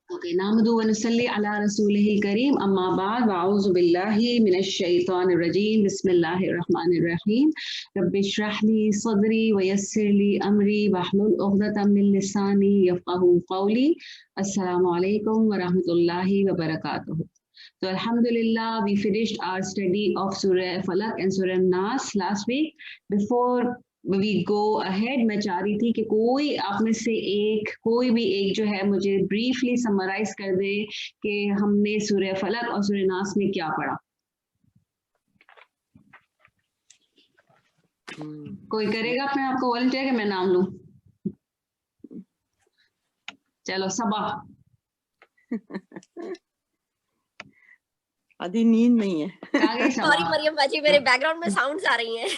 Okay, nahmadu wa nusalli ala rasulihil kareem, amma ba'd, wa'udhu billahi minash shaitanir rajeem, bismillahir rahmanir rahim, rabbi shrah li sadri wa yassir li amri wahlul 'uqdatam min lisani yafqahu qawli. Assalamu alaikum wa rahmatullahi wa barakatuh. So alhamdulillah, we finished our study of Surah Falaq and Surah Nas last week. Before we go ahead, मैं चाह रही थी कि कोई आप में से कोई भी एक जो है मुझे ब्रीफली समराइज कर दे कि हमने सूरह फलक और सूरह नास में क्या पढ़ा. कोई करेगा अपने आप को वॉलंटियर कि मैं नाम लूं? चलो सबा. आधी नींद नहीं है. सॉरी मरियम बाजी, मेरे बैकग्राउंड में साउंड्स आ रही हैं.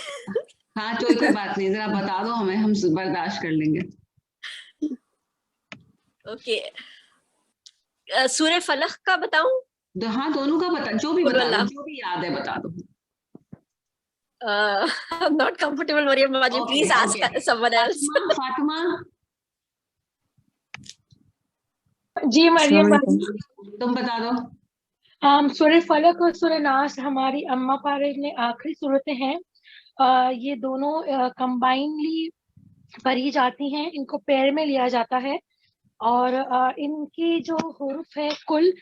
हाँ कोई बात नहीं, जरा बता दो हमें, हम बर्दाश्त कर लेंगे. ओके, सूरह फलक का बताऊं? हाँ दोनों का बता, जो भी बता दो, जो भी याद है बता दो. I'm not comfortable मरियम बाजी, please ask someone else. Fatima. जी मरियम बाजी, तुम बता दो. सूरह फलक और सूरह नास हमारी अम्मा पारे में आखिरी सूरतें हैं. ये दोनों कंबाइनली पढ़ी जाती हैं, इनको पैर में लिया जाता है और इनकी जो हुरूफ है कुल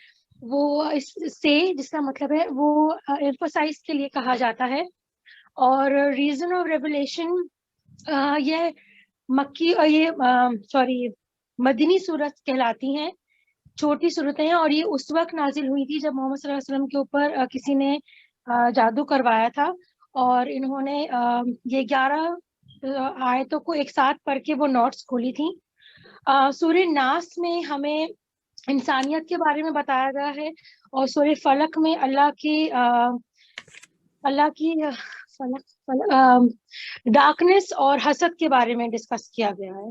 वो इससे जिसका मतलब है वो एम्फसाइज के लिए कहा जाता है. और रीजन ऑफ रेवलेशन ये मक्की और ये मदनी सूरत कहलाती हैं, छोटी सूरतें हैं. और ये उस वक्त नाजिल हुई थी जब मोहम्मद सल्लल्लाहु अलैहि वसल्लम के ऊपर किसी ने जादू करवाया था और इन्होंने ये 11 आयतों को एक साथ पढ़ के वो नोट्स खोली थी. सूरह नास में हमें इंसानियत के बारे में बताया गया है और सूरह फलक में अल्लाह की डार्कनेस और हसद के बारे में डिस्कस किया गया है.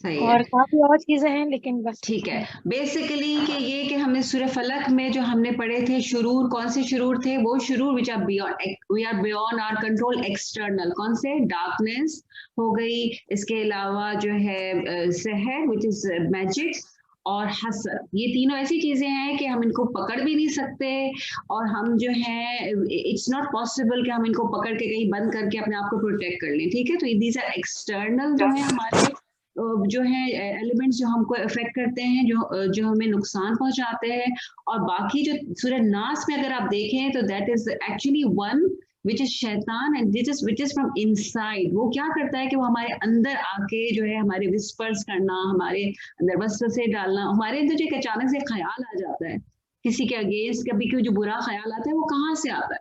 और काफी और चीजें हैं लेकिन बस ठीक है. बेसिकली कि ये कि हमने सूरह फलक में जो हमने पढ़े थे शुरूर, कौन से शुरूर थे? वो शुरूर which are beyond our control, external. कौन से? डार्कनेस हो गई, इसके अलावा जो है सहर विच इज मैजिक, और हसद. ये तीनों ऐसी चीजें हैं कि हम इनको पकड़ भी नहीं सकते और हम जो है इट्स नॉट पॉसिबल कि हम इनको पकड़ के कहीं बंद करके अपने आप को प्रोटेक्ट कर लें. ठीक है, तो दीज आर एक्सटर्नल जो है हमारे जो है एलिमेंट्स जो हमको इफेक्ट करते हैं, जो हमें नुकसान पहुंचाते हैं. और बाकी जो सूरह नास में अगर आप देखें तो that is actually one which is शैतान and which is from inside. वो क्या करता है कि वो हमारे अंदर आके जो है हमारे विस्पर्स करना, हमारे अंदर वसवसे डालना. हमारे अंदर जो एक अचानक से ख्याल आ जाता है किसी के अगेंस्ट, कभी कोई जो बुरा ख्याल आता है, वो कहाँ से आता है?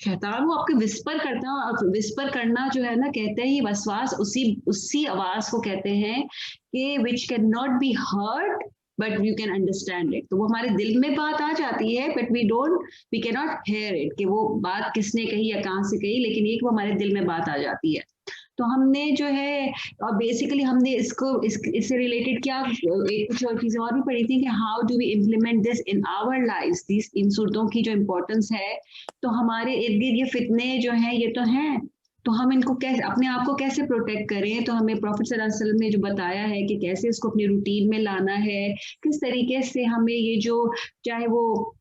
शैतान वो आपके विस्पर करता है. और विस्पर करना जो है ना, कहते हैं ये वसवास उसी आवाज को कहते हैं कि which can not be heard but you can understand it. तो वो हमारे दिल में बात आ जाती है but we can not hear it कि वो बात किसने कही या कहाँ से कही, लेकिन ये कि वो हमारे दिल में बात आ जाती है. तो हमने जो है और बेसिकली हमने इससे रिलेटेड क्या कुछ और चीजें और भी पढ़ी थी कि how do we implement this in our lives. This इन सूरतों की जो इम्पोर्टेंस है, तो हमारे इर्द गिर्द ये फितने जो हैं ये तो हैं, तो हम इनको कैसे अपने आप को कैसे प्रोटेक्ट करें. तो हमें प्रॉफिट सल्लल्लाहु अलैहि वसल्लम ने जो बताया है कि कैसे इसको अपनी रूटीन में लाना है, किस तरीके से हमें ये जो चाहे वो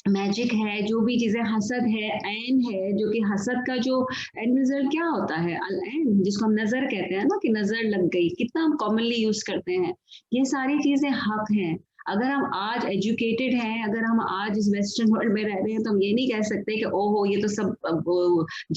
मैजिक है, जो भी चीजें, हसद है, ऐन है, जो कि हसद का जो एंड रिजल्ट क्या होता है, अल ऐन, जिसको हम नजर कहते हैं ना, कि नजर लग गई, कितना हम कॉमनली यूज करते हैं. ये सारी चीजें हक हैं. अगर हम आज एजुकेटेड हैं, अगर हम आज इस वेस्टर्न वर्ल्ड में रह रहे हैं, तो हम ये नहीं कह सकते कि ओहो ये तो सब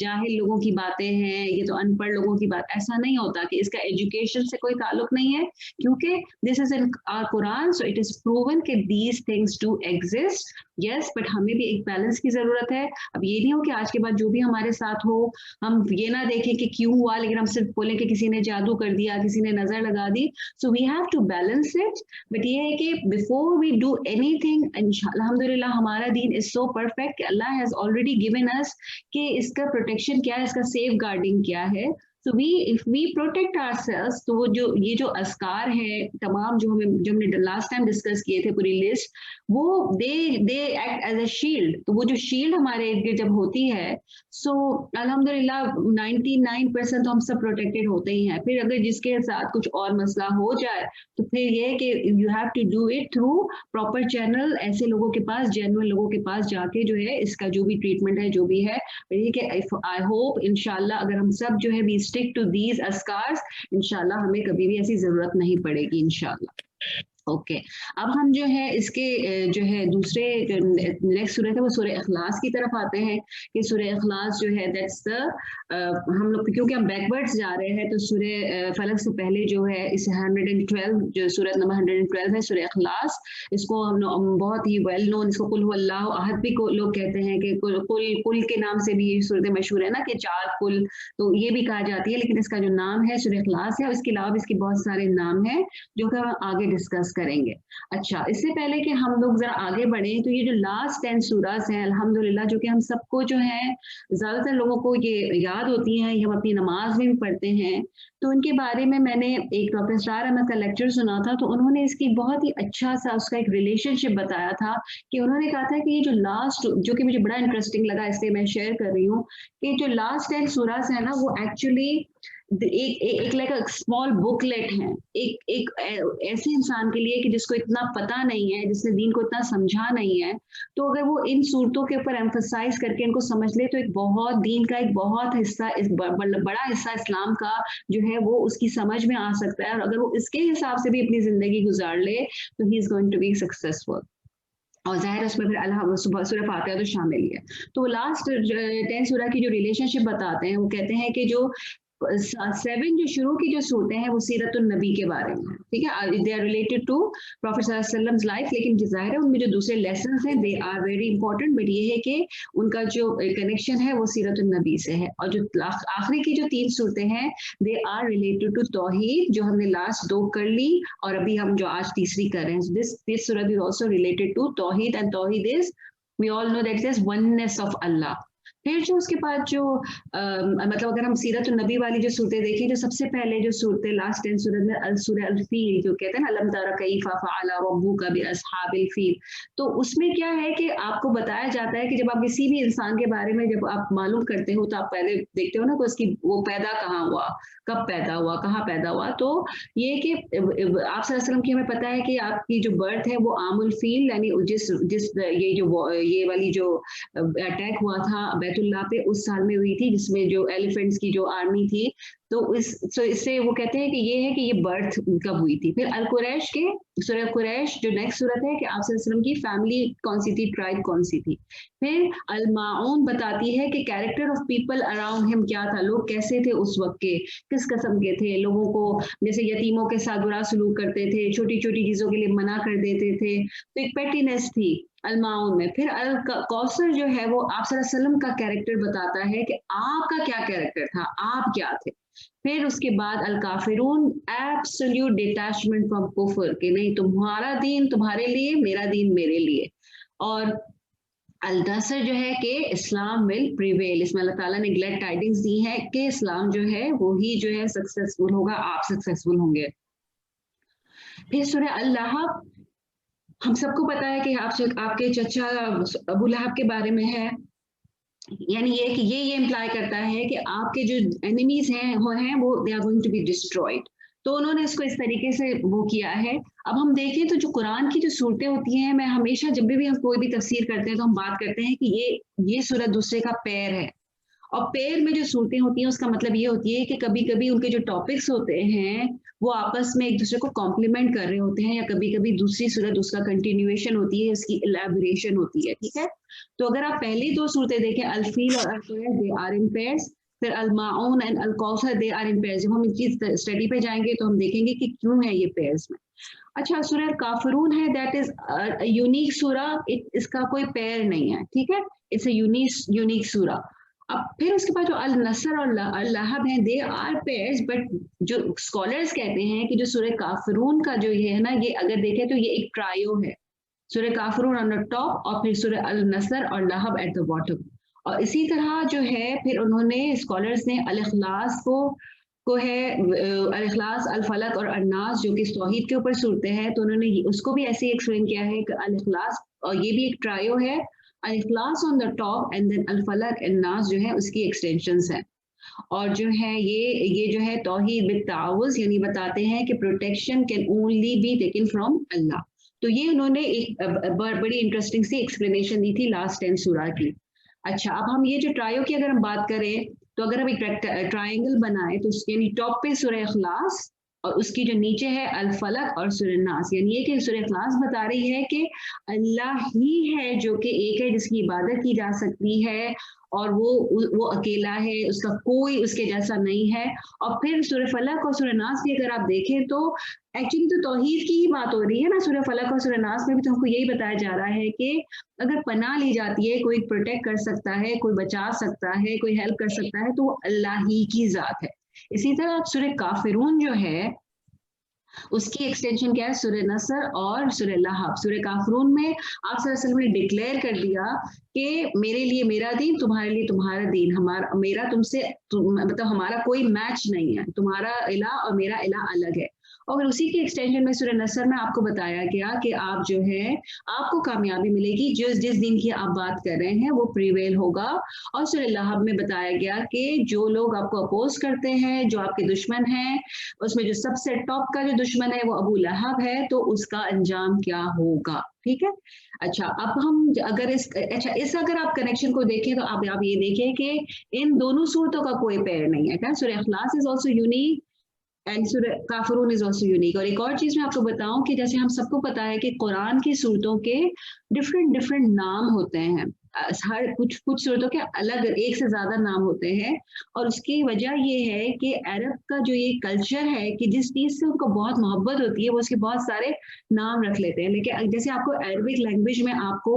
जाहिल लोगों की बातें हैं, ये तो अनपढ़ लोगों की बात. ऐसा नहीं होता कि इसका एजुकेशन से कोई ताल्लुक नहीं है, क्योंकि this is in our Quran, so it is proven कि these things do exist. Yes, but हमें भी एक बैलेंस की जरूरत है. अब ये नहीं हो कि आज के बाद जो भी हमारे साथ हो हम ये ना देखें कि क्यों हुआ, लेकिन हम सिर्फ बोलें कि किसी ने जादू कर दिया, किसी ने नजर लगा दी. So we have to balance it. But ये है कि बिफोर वी डू एनीथिंग, अल्हम्दुलिल्लाह हमारा दीन इज सो परफेक्ट कि अल्लाह हैज ऑलरेडी गिवन अस कि इसका प्रोटेक्शन क्या है, इसका सेफ गार्डिंग क्या है. So if we protect ourselves, तो वो जो ये जो अस्कार है तमाम जो हमने लास्ट टाइम डिस्कस किए थे पूरी लिस्ट, वो they act as a shield. तो वो जो शील्ड हमारे इर्द गिर्द जब होती है, so अल्हम्दुलिल्लाह 99% तो हम सब प्रोटेक्टेड होते ही हैं. फिर अगर जिसके साथ कुछ और मसला हो जाए तो फिर ये है कि you have to do it through proper channel, ऐसे लोगों के पास, जेन्युइन लोगों के पास जाके जो है इसका जो भी ट्रीटमेंट है जो भी है. आई होप इंशाल्लाह अगर हम सब जो है वी स्टिक टू दीज अस्कार्स, इंशाल्लाह हमें कभी भी ऐसी जरूरत नहीं पड़ेगी इंशाल्लाह. ओके अब हम जो है इसके जो है दूसरे जो नेक्स्ट सूरत है वो सूरह इखलास की तरफ आते हैं कि सूरह इखलास जो है दैट्स द हम लोग क्योंकि हम बैकवर्ड्स जा रहे हैं तो सूरह फलक से पहले जो है इस 112 जो सूरत नंबर 112 है सूरह इखलास, इसको हम बहुत ही वेल नोन, इसको कुल हुवल्लाहु अहद भी को लोग कहते हैं कि कुल के नाम से भी ये सूरत मशहूर है ना कि 4 कुल, तो ये भी कहा जाती है, लेकिन इसका जो नाम है सूरह इखलास है. इसके अलावा इसके बहुत सारे नाम हैं जो कि हम आगे डिस्कस करेंगे. अच्छा इससे पहले कि हम लोग जरा आगे बढ़े तो ये जो लास्ट 10 सूरास हैं अल्हम्दुलिल्लाह जो कि हम सबको जो है ज्यादातर लोगों को ये याद होती हैं, ये हम अपनी नमाज में भी पढ़ते हैं, तो उनके बारे में मैंने एक डॉक्टर इसरार अहमद का लेक्चर सुना था तो उन्होंने इसकी बहुत ही अच्छा सा उसका एक रिलेशनशिप बताया था कि उन्होंने कहा था कि ये जो लास्ट, जो कि मुझे बड़ा इंटरेस्टिंग लगा इसलिए मैं शेयर कर रही हूँ कि जो लास्ट 10 सूरास है ना वो एक्चुअली एक लाइक स्मॉल बुकलेट है एक ऐसे इंसान के लिए कि जिसको इतना पता नहीं है, जिसने दीन को इतना समझा नहीं है, तो अगर वो इन सूरतों के ऊपर एम्फसाइज करके इनको समझ ले तो एक बहुत दीन का एक बहुत हिस्सा, इस बड़ा हिस्सा इस्लाम का जो है वो उसकी समझ में आ सकता है, और अगर वो इसके हिसाब से भी अपनी जिंदगी गुजार ले तो he is going to be successful. और ज़ाहिर उसमें फिर अल्लाह सूरह फातिहा तो शामिल ही है. तो लास्ट 10 सूरह की जो रिलेशनशिप बताते हैं वो कहते हैं कि जो 7 जो शुरू की जो सूरतें हैं वो सीरतुन नबी के बारे में, ठीक है, they are related to prophet सल्लल्लाहु अलैहि वसल्लम लाइफ, लेकिन ज़ाहिर है उनमें जो दूसरे लेसन्स हैं they are very important, but ये है कि उनका जो कनेक्शन है वो सीरतुन नबी से है. और जो आखिरी की जो 3 सूरतें हैं दे आर रिलेटेड टू तौहीद, जो हमने लास्ट 2 कर ली और अभी हम जो आज तीसरी कर रहे हैं. दिस सूरत इज आल्सो रिलेटेड टू तौहीद, एंड तौहीद is we all know that is oneness of Allah. फिर जो उसके बाद जो मतलब अगर हम सीरत नबी वाली जो सूरतें देखें, जो सबसे पहले जो सूरतें लास्ट 10 सूरत में सूरह अल-फील जो कहते हैं ना अलम तरा कैफ़ा फ़अला रब्बुका बिअस्हाबिल फील, तो उसमें क्या है कि आपको बताया जाता है कि जब आप किसी भी इंसान के बारे में जब आप मालूम करते हो तो आप पहले देखते हो ना कि उसकी वो पैदा कहाँ हुआ, कब पैदा हुआ, कहाँ पैदा हुआ. तो ये कि आप सल्लल्लाहु अलैहि वसल्लम की हमें पता है कि आपकी जो बर्थ है वो आमुल फील यानी जिस ये वाली जो अटैक हुआ था बैतुल्लाह पे उस साल में हुई थी जिसमें जो एलिफेंट्स की जो आर्मी थी, तो इससे वो कहते हैं कि ये है कि ये बर्थ कब हुई थी. फिर अल कुरैश के सूरह कुरैश जो नेक्स्ट सूरत है कि आप सल्लल्लाहु अलैहि वसल्लम की फैमिली कौन सी थी, ट्राइब कौन सी थी. फिर अल माऊन बताती है कि character of people around him क्या था, लोग कैसे थे उस वक्त के, किस किस्म के थे, लोगों को जैसे यतीमों के साथ बुरा सलूक करते थे, छोटी छोटी चीजों के लिए मना कर देते थे, तो एक पेटीनेस थी अलमाउन में. फिर अल कौसर जो है वो आप सल्लल्लाहु अलैहि वसल्लम का कैरेक्टर बताता है कि आपका क्या कैरेक्टर था, आप क्या थे. फिर उसके बाद अल काफिरून एब्सोल्यूट डिटैचमेंट फ्रॉम कुफर, कि नहीं तुम्हारा दीन तुम्हारे लिए, मेरा दीन मेरे लिए. और अल-नसर जो है कि इस्लाम विल प्रिवेल, इसमें अल्लाह ताला ने ग्लैड टाइडिंग्स दी है कि इस्लाम जो है वो ही जो है सक्सेसफुल होगा, आप सक्सेसफुल होंगे. फिर सूरह अल-लहब, हम सबको पता है कि आपके चचा अबू लहब के बारे में है, यानी ये कि ये इम्प्लाई करता है कि आपके जो एनिमीज हैं वो they are going to be destroyed. तो उन्होंने इसको इस तरीके से वो किया है. अब हम देखें तो जो कुरान की जो सूरतें होती हैं, मैं हमेशा जब भी हम कोई भी तफसीर करते हैं तो हम बात करते हैं कि ये सूरत दूसरे का पैर है, और पैर में जो सूरतें होती हैं उसका मतलब ये होती है कि कभी कभी उनके जो टॉपिक्स होते हैं वो आपस में एक दूसरे को कॉम्प्लीमेंट कर रहे होते हैं, या कभी कभी दूसरी सूरत उसका कंटिन्यूएशन होती है, उसकी इलैबोरेशन होती है. ठीक है, तो अगर आप पहली 2 सूरतें देखें अल-फील और अल-कुरैश दे आर इन पेयर्स, फिर अल-माऊन एंड अल-कौसर दे आर इन पेयर्स. जब हम इनकी स्टडी पे जाएंगे तो हम देखेंगे कि क्यों है ये पेयर्स में. अच्छा, सूरह काफिरून है, दैट इज यूनिक सूरा, इसका कोई पेयर नहीं है, ठीक है, इट्स अ यूनिक सूरा. अब फिर उसके बाद जो अल-नसर और अल-लहब हैं दे आर पेयर्स, बट जो स्कॉलर्स कहते हैं कि जो सूरह काफिरून का जो ये है ना, ये अगर देखें तो ये एक ट्रायो है, सूरह काफिरून ऑन द टॉप और फिर सूरह अल-नसर और लहब एट द बॉटम. اور اسی طرح جو ہے پھر انہوں نے اسکالرس نے الاخلاص کو ہے الاخلاص، الفلق اور الناس جو کہ توحید کے اوپر صورتیں ہیں، تو انہوں نے اس کو بھی ایسے ایکسپلین کیا ہے کہ الاخلاص، اور یہ بھی ایک ٹرائیو ہے، الاخلاص آن دا ٹاپ اینڈ دین الفلق الناس جو ہے اس کی ایکسٹینشنز ہیں. اور جو ہے یہ جو ہے توحید بالتعوذ یعنی بتاتے ہیں کہ protection can only be taken from Allah. تو یہ انہوں نے ایک بڑی انٹرسٹنگ سی ایکسپلینیشن دی تھی لاسٹ 10 سورہ کی. اچھا اب ہم یہ جو ٹرائیو کی اگر ہم بات کریں تو اگر ہم ایک ٹرائنگل بنائیں تو یعنی ٹاپ پہ سورہ اخلاص اور اس کی جو نیچے ہے الفلق اور سورہ الناس، یعنی یہ کہ سورہ اخلاص بتا رہی ہے کہ اللہ ہی ہے جو کہ ایک ہے جس کی عبادت کی جا سکتی ہے اور وہ اکیلا ہے، اس کا کوئی اس کے جیسا نہیں ہے. اور پھر سورہ فلق اور سورہ ناس کی اگر آپ دیکھیں تو ایکچولی تو توحید کی ہی بات ہو رہی ہے نا. سورہ فلق اور سورہ ناس میں بھی تو ہم کو یہی بتایا جا رہا ہے کہ اگر پناہ لی جاتی ہے، کوئی پروٹیکٹ کر سکتا ہے، کوئی بچا سکتا ہے، کوئی ہیلپ کر سکتا ہے تو وہ اللہ ہی کی ذات ہے. اسی طرح سورہ کافرون جو ہے اس کی ایکسٹینشن کیا ہے؟ سورہ نصر اور سورہ لہب. سورہ کافرون میں آپ صلی اللہ علیہ وسلم نے ڈکلیئر کر دیا کہ میرے لیے میرا دین، تمہارے لیے تمہارا دین، میرا تم سے مطلب ہمارا کوئی میچ نہیں ہے، تمہارا الہ اور میرا الہ الگ ہے. اور اسی کی ایکسٹینشن میں سورہ نصر میں آپ کو بتایا گیا کہ آپ جو ہے آپ کو کامیابی ملے گی، جس دن کی آپ بات کر رہے ہیں وہ پریویل ہوگا. اور سورہ لہب میں بتایا گیا کہ جو لوگ آپ کو اپوز کرتے ہیں، جو آپ کے دشمن ہیں، اس میں جو سب سے ٹاپ کا جو دشمن ہے وہ ابو لہب ہے، تو اس کا انجام کیا ہوگا. ٹھیک ہے. اچھا اب ہم اگر اس اگر آپ کنیکشن کو دیکھیں تو آپ یہ دیکھیں کہ ان دونوں صورتوں کا کوئی پیر نہیں ہے. سورہ اخلاص از آلسو یونیک اینڈ سورہ کافرون از آلسو یونیک. اور ایک اور چیز میں آپ کو بتاؤں کہ جیسے ہم سب کو پتا ہے کہ قرآن کی صورتوں کے ڈفرینٹ نام ہوتے ہیں، ہر کچھ صورتوں کے الگ ایک سے زیادہ نام ہوتے ہیں. اور اس کی وجہ یہ ہے کہ عرب کا جو یہ کلچر ہے کہ جس چیز سے ان کو بہت محبت ہوتی ہے وہ اس کے بہت سارے نام رکھ لیتے ہیں. لیکن جیسے آپ کو عربک لینگویج میں آپ کو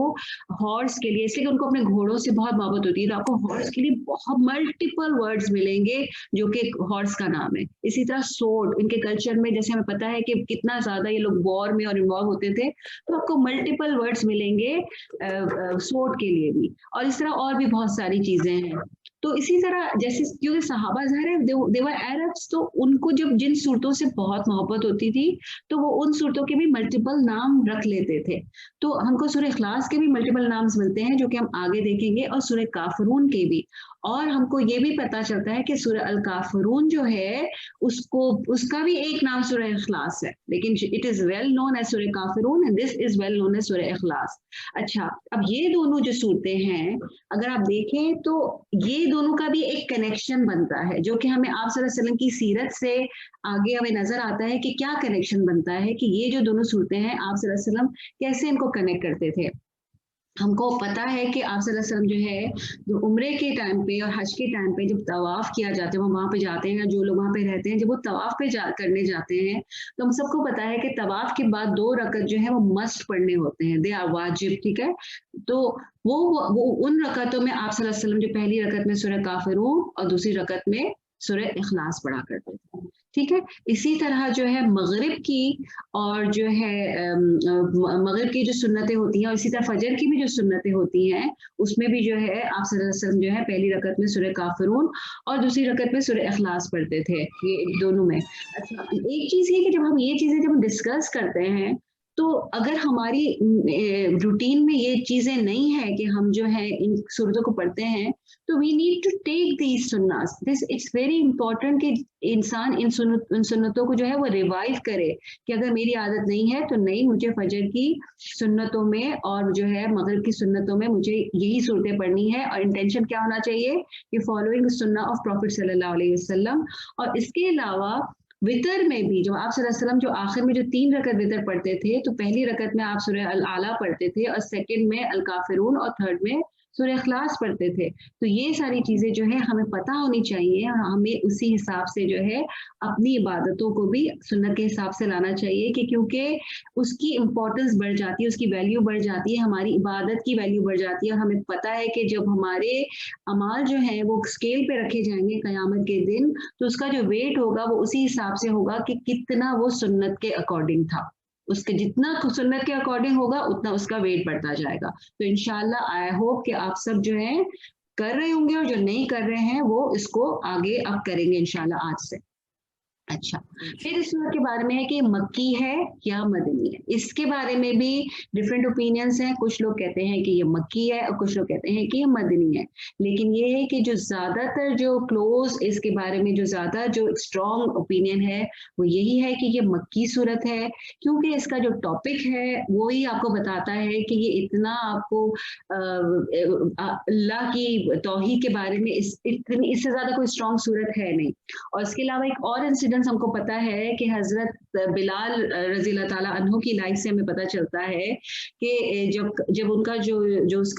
ہارس کے لیے، اس لیے کہ ان کو اپنے گھوڑوں سے بہت محبت ہوتی ہے، تو آپ کو ہارس کے لیے بہت ملٹیپل ورڈز ملیں گے جو کہ ہارس کا نام ہے. اسی طرح سورڈ ان کے کلچر میں جیسے ہمیں پتا ہے کہ کتنا زیادہ یہ لوگ وار میں اور انوالو ہوتے تھے، تو آپ کو ملٹیپل ورڈز ملیں گے سورڈ کے لیے بھی. اور اس طرح اور بھی بہت ساری چیزیں ہیں. تو اسی طرح جیسے کیونکہ صحابہ ظاہر ہے دیور عربس، تو ان کو جب جن صورتوں سے بہت محبت ہوتی تھی تو وہ ان صورتوں کے بھی ملٹیپل نام رکھ لیتے تھے. تو ہم کو سورہ اخلاص کے بھی ملٹیپل نامز ملتے ہیں جو کہ ہم آگے دیکھیں گے، اور سورہ کافرون کے بھی. اور ہم کو یہ بھی پتا چلتا ہے کہ سورہ الکافرون جو ہے اس کا بھی ایک نام سورہ اخلاص ہے، لیکن it is well known as سورہ کافرون and this is well known as سورہ اخلاص. اچھا اب یہ دونوں جو صورتیں ہیں اگر آپ دیکھیں تو یہ دونوں کا بھی ایک کنیکشن بنتا ہے جو کہ ہمیں آپ صلی اللہ علیہ وسلم کی سیرت سے آگے ہمیں نظر آتا ہے کہ کیا کنیکشن بنتا ہے کہ یہ جو دونوں صورتیں ہیں آپ صلی اللہ علیہ وسلم کیسے ان کو کنیکٹ کرتے تھے. ہم کو پتا ہے کہ آپ صلی اللہ علیہ وسلم جو ہے جو عمرے کے ٹائم پہ اور حج کے ٹائم پہ جب طواف کیا جاتا ہے، وہ وہاں پہ جاتے ہیں، جو لوگ وہاں پہ رہتے ہیں جب وہ طواف پہ کرنے جاتے ہیں تو ہم سب کو پتا ہے کہ طواف کے بعد 2 رکعت جو ہے وہ مسٹ پڑھنے ہوتے ہیں، دے آر واجب. ٹھیک ہے. تو وہ ان رکعتوں میں آپ صلی اللہ علیہ وسلم جو پہلی رکعت میں سورہ کافرون اور دوسری رکعت میں سورہ اخلاص پڑھا کرتے تھے. ٹھیک ہے. اسی طرح جو ہے مغرب کی اور جو ہے مغرب کی جو سنتیں ہوتی ہیں اور اسی طرح فجر کی بھی جو سنتیں ہوتی ہیں اس میں بھی جو ہے آپ صلی اللہ علیہ وسلم جو ہے پہلی رکعت میں سورہ کافرون اور دوسری رکعت میں سورہ اخلاص پڑھتے تھے، یہ دونوں میں. اچھا ایک چیز یہ کہ جب ہم یہ چیزیں جب ڈسکس کرتے ہیں تو اگر ہماری روٹین میں یہ چیزیں نہیں ہے کہ ہم جو ہے ان صورتوں کو پڑھتے ہیں تو we need to take these senses. This it's very important کہ انسان ان سنتوں کو جو ہے وہ ریوائو کرے کہ اگر میری عادت نہیں ہے تو نہیں، مجھے فجر کی سنتوں میں اور جو ہے مغرب کی سنتوں میں مجھے یہی صورتیں پڑھنی ہے. اور انٹینشن کیا ہونا چاہیے کہ فالوئنگ سنہ آف پروفٹ صلی اللہ علیہ وسلم. اور اس کے علاوہ وطر میں بھی جو آپ صلی اللہ علیہ وسلم جو آخر میں جو 3 رکعت وطر پڑھتے تھے تو پہلی رکعت میں آپ سورہ الاعلیٰ پڑھتے تھے اور سیکنڈ میں الکافرون اور تھرڈ میں سورہ اخلاص پڑھتے تھے. تو یہ ساری چیزیں جو ہے ہمیں پتہ ہونی چاہیے، ہمیں اسی حساب سے جو ہے اپنی عبادتوں کو بھی سنت کے حساب سے لانا چاہیے کہ کیونکہ اس کی امپورٹنس بڑھ جاتی ہے، اس کی ویلیو بڑھ جاتی ہے، ہماری عبادت کی ویلیو بڑھ جاتی ہے. اور ہمیں پتہ ہے کہ جب ہمارے اعمال جو ہیں وہ اسکیل پہ رکھے جائیں گے قیامت کے دن تو اس کا جو ویٹ ہوگا وہ اسی حساب سے ہوگا کہ کتنا وہ سنت کے اکارڈنگ تھا. اس کے جتنا سنت کے اکارڈنگ ہوگا اتنا اس کا ویٹ بڑھتا جائے گا. تو انشاءاللہ آئی ہوپ کہ آپ سب جو ہیں कर रहे होंगे और जो नहीं कर रहे हैं वो इसको आगे अब करेंगे इंशाल्लाह आज से। अच्छा, फिर इस सूरत के बारे में है कि मक्की है या मदनी है, इसके बारे में भी डिफरेंट ओपिनियंस हैं। कुछ लोग कहते हैं कि ये मक्की है और कुछ लोग कहते हैं कि ये मदनी है, लेकिन ये है कि जो ज्यादातर जो क्लोज इसके बारे में जो ज्यादा जो स्ट्रॉन्ग ओपिनियन है वो यही है कि ये मक्की सूरत है, क्योंकि इसका जो टॉपिक है वो ही आपको बताता है कि ये इतना आपको अल्लाह की तौहीद के बारे में इतनी इससे ज्यादा कोई स्ट्रॉन्ग सूरत है नहीं। और इसके अलावा एक और इंसिडेंट हमको पता है कि हजरत बिलाल रजी अल्लाह ताला अन्हु की लाइफ से हमें पता चलता है कि जब उनका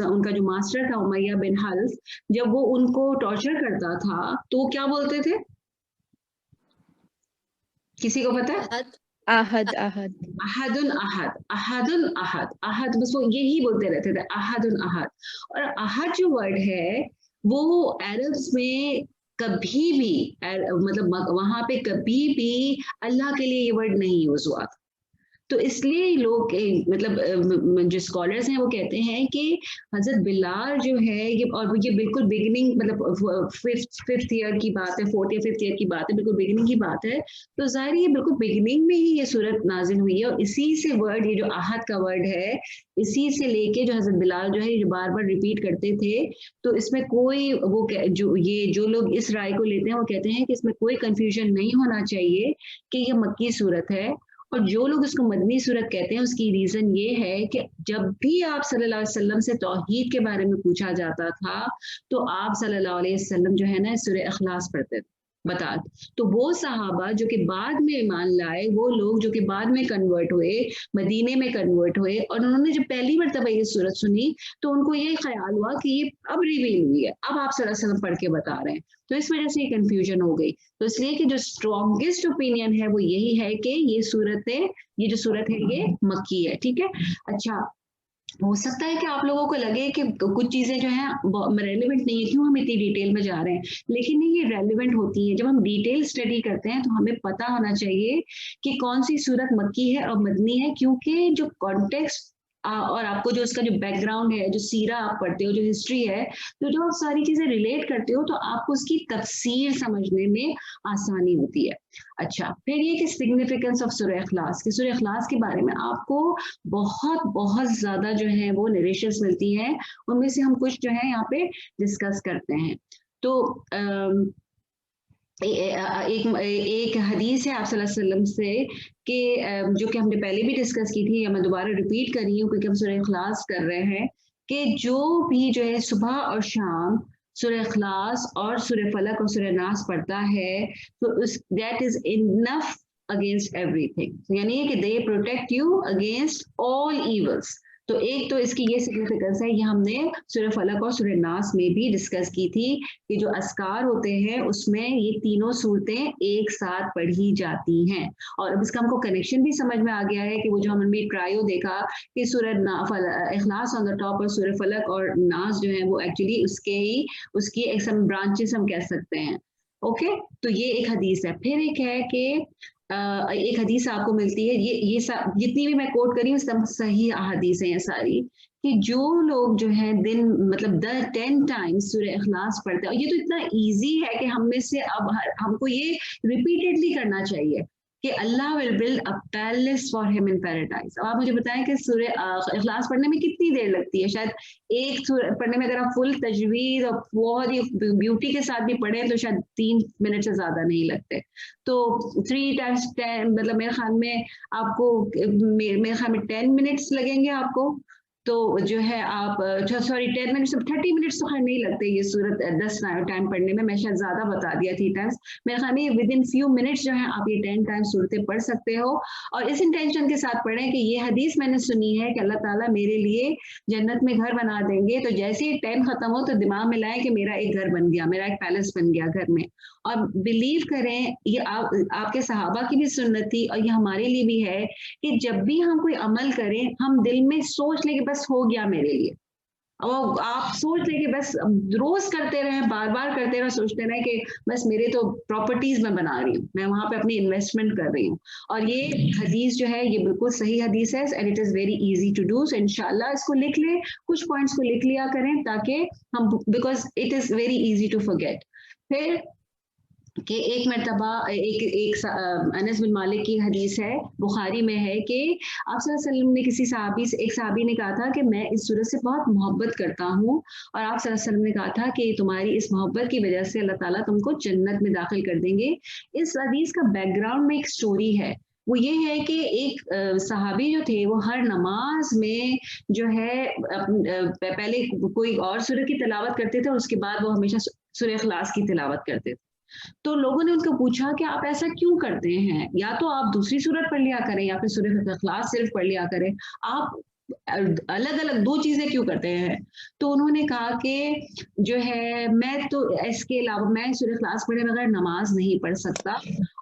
उनका जो मास्टर था उमैया बिन हल्फ, जब वो उनको टॉर्चर करता था तो क्या बोलते थे, किसी को पता है? अहद अहद अहदुन अहद अहदुन अहद अहद, बस वो यही बोलते रहते थे, अहदुन अहद। और अहद जो वर्ड है वो अरब्स में कभी भी मतलब वहां पे कभी भी अल्लाह के लिए ये वर्ड नहीं यूज हुआ था। तो इसलिए लोग मतलब जो स्कॉलर्स हैं वो कहते हैं कि हजरत बिलाल जो है ये, और ये बिल्कुल बिगिनिंग मतलब फिफ्थ ईयर की बात है, फोर्थ या फिफ्थ ईयर की बात है, बिल्कुल बिगिनिंग की बात है। तो ज़ाहिर ये बिल्कुल बिगिनिंग में ही ये सूरत नाजिल हुई है और इसी से वर्ड, ये जो आहद का वर्ड है, इसी से लेके जो हजरत बिलाल जो है जो बार बार रिपीट करते थे। तो इसमें कोई वो जो लोग इस राय को लेते हैं वो कहते हैं कि इसमें कोई कंफ्यूजन नहीं होना चाहिए कि ये मक्की सूरत है। और जो लोग इसको मदनी सूरत कहते हैं उसकी रीजन ये है कि जब भी आप सल्लल्लाहु अलैहि वसल्लम से तौहीद के बारे में पूछा जाता था तो आप सल्लल्लाहु अलैहि वसल्लम जो है ना सूरह इखलास पढ़ते थे, बता। तो वो सहाबा जो कि बाद में ईमान लाए, वो लोग जो कि बाद में कन्वर्ट हुए, मदीने में कन्वर्ट हुए, और उन्होंने जब पहली मरतबा ये सूरत सुनी तो उनको ये ख्याल हुआ कि ये अब रिवील हुई है, अब आप सल्लल्लाहु अलैहि वसल्लम पढ़ के बता रहे हैं, तो इस वजह से ये कंफ्यूजन हो गई। तो इसलिए कि जो स्ट्रॉन्गेस्ट ओपिनियन है वो यही है कि ये जो सूरत है ये मक्की है। ठीक है। अच्छा, हो सकता है कि आप लोगों को लगे कि कुछ चीजें जो हैं रेलेवेंट नहीं है, क्यों हम इतनी डिटेल में जा रहे हैं, लेकिन नहीं, ये रेलेवेंट होती है। जब हम डिटेल स्टडी करते हैं तो हमें पता होना चाहिए कि कौन सी सूरत मक्की है और मदनी है, क्योंकि जो कॉन्टेक्स्ट और आपको जो उसका जो बैकग्राउंड है, जो सीरा आप पढ़ते हो, जो हिस्ट्री है, तो जो आप सारी चीजें रिलेट करते हो तो आपको उसकी तफसीर समझने में आसानी होती है। अच्छा, फिर ये कि सिग्निफिकेंस ऑफ सूरह इखलास, कि सूरह इखलास के बारे में आपको बहुत बहुत ज्यादा जो है वो नरेशंस मिलती हैं, उनमें से हम कुछ जो है यहाँ पे डिस्कस करते हैं। तो एक हदीस है आप सल्लल्लाहु अलैहि वसल्लम से कि जो कि हमने पहले भी डिस्कस की थी, या मैं दोबारा रिपीट कर रही हूँ क्योंकि हम सूरह इखलास कर रहे हैं, कि जो भी जो है सुबह और शाम सूरह इखलास और सूरह फलक और सूरह नास पढ़ता है तो that is enough against everything, यानी कि they protect you against all evils. तो एक तो इसकी ये सिग्निफिकेंस है, ये हमने सूरह फलक और सूरह नास में भी डिस्कस की थी कि जो अस्कार होते हैं उसमें ये तीनों सूरतें एक साथ पढ़ी जाती हैं। और अब इसका हमको कनेक्शन भी समझ में आ गया है कि वो जो हमने ट्रायो देखा कि सूरह इखलास ऑन द टॉप और सूरह फलक और नास जो है वो एक्चुअली उसकी एक सम ब्रांचेस हम कह सकते हैं। ओके, तो ये एक हदीस है। फिर एक है कि एक हदीस आपको मिलती है, ये सब जितनी भी मैं कोट करी हूँ सब सही हदीस हैं ये सारी, कि जो लोग जो है दिन मतलब 10 टाइम्स सूरह इखलास पढ़ते हैं, और ये तो इतना इजी है कि हम में से अब हमको ये रिपीटेडली करना चाहिए कि Allah will build a palace for him in paradise. अब आप मुझे बताएं कि सूरह इखलास पढ़ने में कितनी देर लगती है? शायद एक सूरह पढ़ने में अगर आप फुल तजवीज़ और बहुत ही ब्यूटी के साथ भी पढ़ें तो शायद 3 मिनट से ज्यादा नहीं लगते। तो 3 टाइम्स 10 मतलब मेरे ख्याल में आपको मेरे ख्याल में 10 मिनट्स लगेंगे आपको। तो जो है आप 10 मिनट्स 30 मिनट्स तो खैर नहीं लगते ये सूरत 10 टाइम पढ़ने में, मैं शायद ज्यादा बता दिया 3 टाइम्स। मेरे ख्याल में विद इन फ्यू मिनट्स जो है आप ये 10 टाइम्स सूरतें पढ़ सकते हो, और इस इंटेंशन के साथ पढ़ें कि ये हदीस मैंने सुनी है कि अल्लाह ताला मेरे लिए जन्नत में घर बना देंगे, तो जैसे ही 10 खत्म हो तो दिमाग में लाए कि मेरा एक घर बन गया, मेरा एक पैलेस बन गया घर में। और बिलीव करें ये आपके सहाबा की भी सुन्नत थी और ये हमारे लिए भी है कि जब भी हम कोई अमल करें हम दिल में सोच लें कि बस हो गया मेरे लिए, और आप सोच लें कि बस रोज करते रहे, बार बार करते रहे, सोचते रहे कि बस मेरे तो प्रॉपर्टीज में बना रही हूँ, मैं वहां पे अपनी इन्वेस्टमेंट कर रही हूँ। और ये हदीस जो है ये बिल्कुल सही हदीस है, and it is very easy to do. So इंशाल्लाह इसको लिख ले, कुछ पॉइंट्स को लिख लिया करें ताकि हम, because it is very easy to forget. फिर कि एक मरतबा अनस बिन मालिक की हदीस है, बुखारी में है कि आप सल्लल्लाहु अलैहि वसल्लम ने किसी सहाबी से, एक सहाबी ने कहा था कि मैं इस सूरत से बहुत मोहब्बत करता हूँ, और आप सल्लल्लाहु अलैहि वसल्लम ने कहा था कि तुम्हारी इस मोहब्बत की वजह से अल्लाह ताला तुमको जन्नत में दाखिल कर देंगे। इस हदीस का बैकग्राउंड में एक स्टोरी है, वो ये है कि एक सहाबी जो थे वो हर नमाज में जो है पहले कोई और सूरत की तिलावत करते थे, उसके बाद वो हमेशा सूरह इखलास की तिलावत करते थे। तो लोगों ने उनको पूछा कि आप ऐसा क्यों करते हैं, या तो आप दूसरी सूरत पढ़ लिया करें या फिर सूरह इखलास सिर्फ पढ़ लिया करें, आप अलग अलग दो चीजें क्यों करते हैं। तो उन्होंने कहा कि जो है मैं तो इसके अलावा मैं सूरह इखलास पढ़े बगैर नमाज नहीं पढ़ सकता,